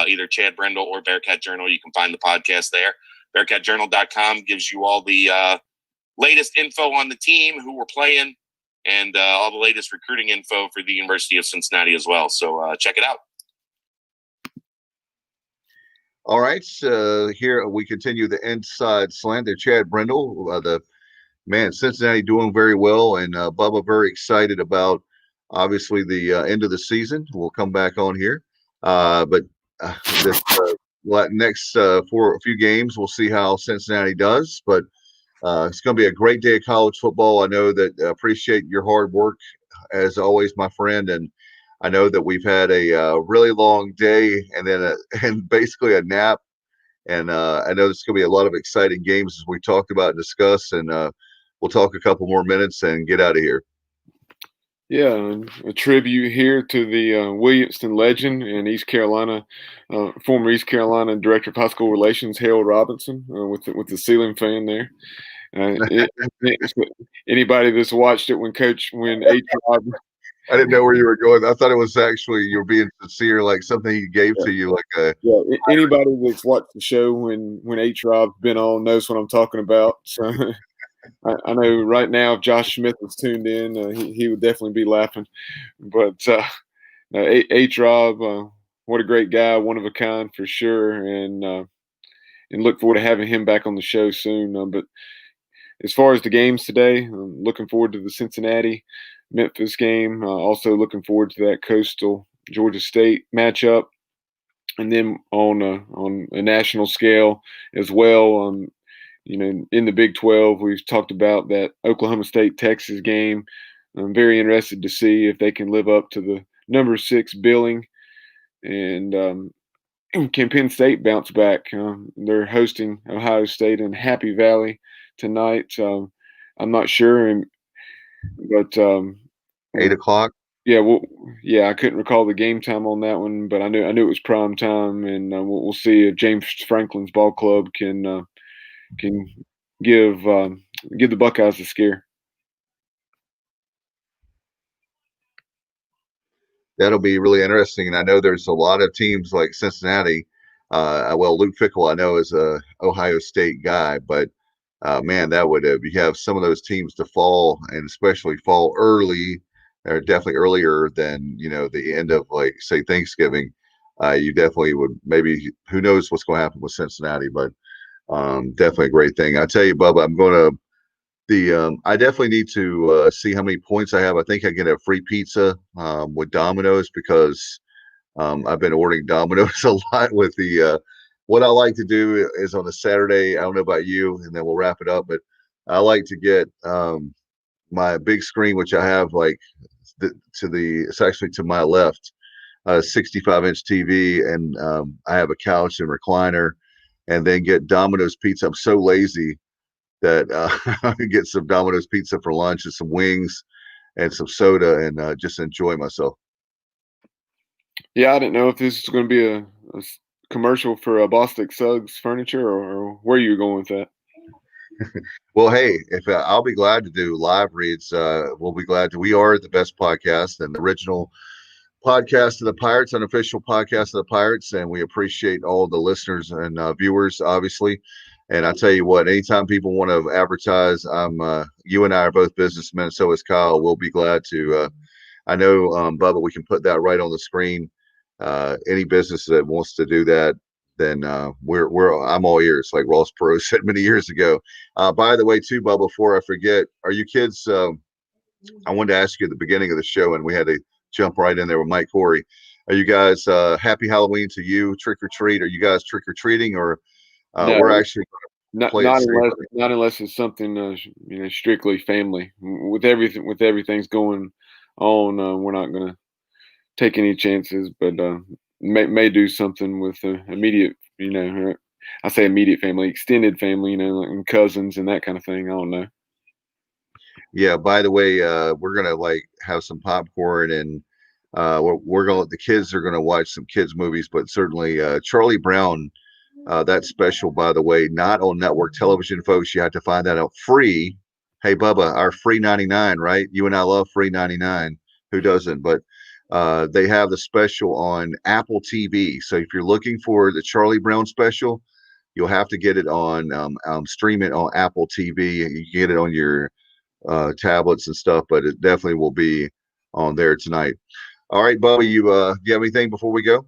S6: either Chad Brendel or Bearcat Journal. You can find the podcast there. Bearcatjournal.com gives you all the latest info on the team, who we're playing, and all the latest recruiting info for the University of Cincinnati as well. So check it out.
S1: All right. Here we continue the inside slant to Chad Brendel. Cincinnati doing very well, and Bubba very excited about obviously the end of the season. We'll come back on here. But this next for a few games, we'll see how Cincinnati does. But it's going to be a great day of college football. I know that appreciate your hard work as always, my friend. And I know that we've had a really long day and then and basically a nap. And I know there's going to be a lot of exciting games as we talked about and discuss. And we'll talk a couple more minutes and get out of here.
S2: Yeah, a tribute here to the Williamston legend and East Carolina, former East Carolina Director of High School Relations, Harold Robinson, with the ceiling fan there. Anybody that's watched it when H. Rob.
S1: I didn't know where you were going. I thought it was actually you were being sincere, like something he gave to you, like a.
S2: Yeah, anybody that's watched the show when H. Rob's been on knows what I'm talking about. So I know right now if Josh Smith was tuned in, he would definitely be laughing. But H. Rob, what a great guy, one of a kind for sure, and look forward to having him back on the show soon. But as far as the games today, I'm looking forward to the Cincinnati Memphis game. Also looking forward to that Coastal Georgia State matchup, and then on a national scale as well. In the Big 12, we've talked about that Oklahoma State Texas game. I'm very interested to see if they can live up to the number 6 billing, and can Penn State bounce back? They're hosting Ohio State in Happy Valley tonight. I'm not sure, but
S1: 8:00.
S2: Yeah, well, yeah, I couldn't recall the game time on that one, but I knew it was prime time, and we'll see if James Franklin's ball club can give the Buckeyes a scare.
S1: That'll be really interesting, and I know there's a lot of teams like Cincinnati. Well, Luke Fickell, I know, is a Ohio State guy, but man, that would you have some of those teams to fall, and especially fall early, or definitely earlier than the end of, like, say, Thanksgiving. You definitely would, maybe, who knows what's going to happen with Cincinnati, but definitely a great thing. I tell you, Bubba, I'm going to I definitely need to see how many points I have. I think I get a free pizza with Domino's because I've been ordering Domino's a lot with the what I like to do is on a Saturday, I don't know about you, and then we'll wrap it up, but I like to get my big screen, which I have like it's actually to my left, 65-inch TV, and I have a couch and recliner, and then get Domino's pizza. I'm so lazy that I can get some Domino's pizza for lunch and some wings and some soda and just enjoy myself.
S2: Yeah, I didn't know if this is going to be a commercial for Bostic Suggs Furniture, or where you were going with that.
S1: Well, hey, if I'll be glad to do live reads. We'll be glad to. We are the best podcast and the original podcast of the Pirates, unofficial podcast of the Pirates, and we appreciate all the listeners and viewers, obviously. And I tell you what, anytime people want to advertise, you and I are both businessmen. So is Kyle. We'll be glad to. I know, Bubba, we can put that right on the screen. Any business that wants to do that, then I'm all ears, like Ross Perot said many years ago. By the way, too, Bubba, before I forget, are you kids? I wanted to ask you at the beginning of the show, and we had to jump right in there with Mike Corey. Are you guys happy Halloween to you? Trick or treat? Are you guys trick or treating, or
S2: No,
S1: we're actually going to play it safe?
S2: Not unless it's something strictly family. With everything's going on, we're not going to take any chances, but may do something with immediate, I say immediate family, extended family, and cousins and that kind of thing. I don't know.
S1: Yeah. By the way, we're gonna like have some popcorn, and the kids are gonna watch some kids movies, but certainly Charlie Brown. That special, by the way, not on network television, folks. You have to find that out free. Hey, Bubba, our free 99, right? You and I love free 99. Who doesn't? But they have the special on Apple TV. So if you're looking for the Charlie Brown special, you'll have to get it on stream it on Apple TV. You can get it on your tablets and stuff, but it definitely will be on there tonight. All right, Bubba, do you have anything before we go?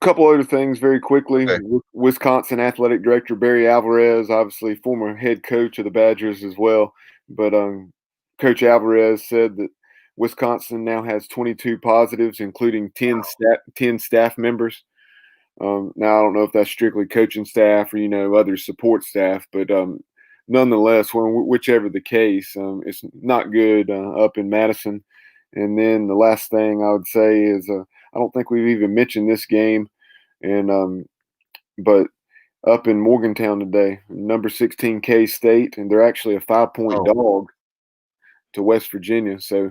S2: Couple other things very quickly.
S1: Okay.
S2: Wisconsin Athletic Director Barry Alvarez, obviously former head coach of the Badgers as well, but Coach Alvarez said that Wisconsin now has 22 positives, including 10 staff members. Now, I don't know if that's strictly coaching staff or other support staff, but nonetheless, whichever the case, it's not good up in Madison. And then the last thing I would say is I don't think we've even mentioned this game, and but up in Morgantown today, number 16 K-State, and they're actually a 5-point dog to West Virginia. So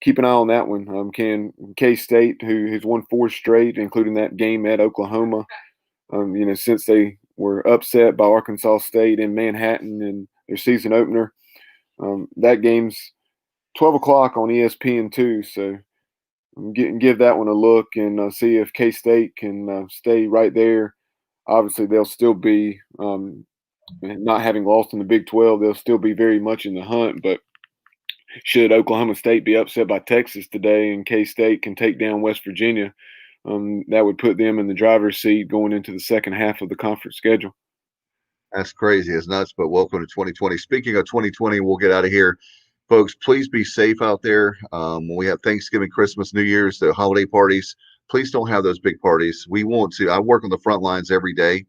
S2: keep an eye on that one. Can K-State, who's won 4 straight, including that game at Oklahoma, since they were upset by Arkansas State in Manhattan in their season opener, that game's 12 o'clock on ESPN2. So give that one a look and see if K-State can stay right there. Obviously, they'll still be, not having lost in the Big 12, they'll still be very much in the hunt. But should Oklahoma State be upset by Texas today and K-State can take down West Virginia, that would put them in the driver's seat going into the second half of the conference schedule.
S1: That's crazy. It's nuts, but welcome to 2020. Speaking of 2020, we'll get out of here. Folks, please be safe out there. When we have Thanksgiving, Christmas, New Year's, the holiday parties, please don't have those big parties. We want to. I work on the front lines every day,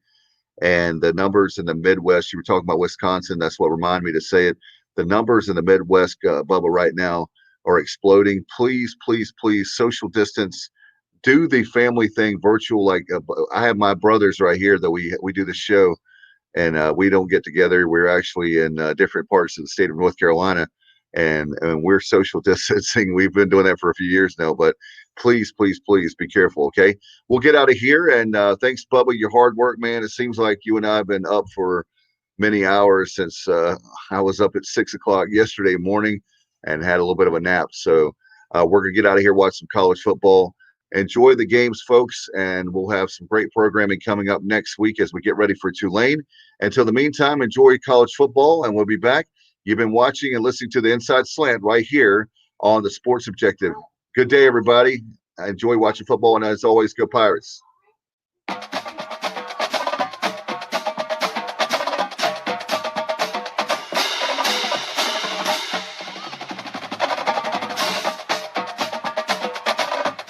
S1: and the numbers in the Midwest, you were talking about Wisconsin, that's what reminded me to say it. The numbers in the Midwest bubble right now are exploding. Please, please, please, social distance. Do the family thing virtual. Like I have my brothers right here that we do the show, and we don't get together. We're actually in different parts of the state of North Carolina, and we're social distancing. We've been doing that for a few years now, but please, please, please be careful, okay? We'll get out of here, and thanks, Bubba, your hard work, man. It seems like you and I have been up for many hours since I was up at 6 o'clock yesterday morning and had a little bit of a nap. So we're going to get out of here, watch some college football. Enjoy the games, folks, and we'll have some great programming coming up next week as we get ready for Tulane. Until the meantime, enjoy college football, and we'll be back. You've been watching and listening to the Inside Slant right here on the Sports Objective. Good day, everybody. Enjoy watching football, and as always, go Pirates.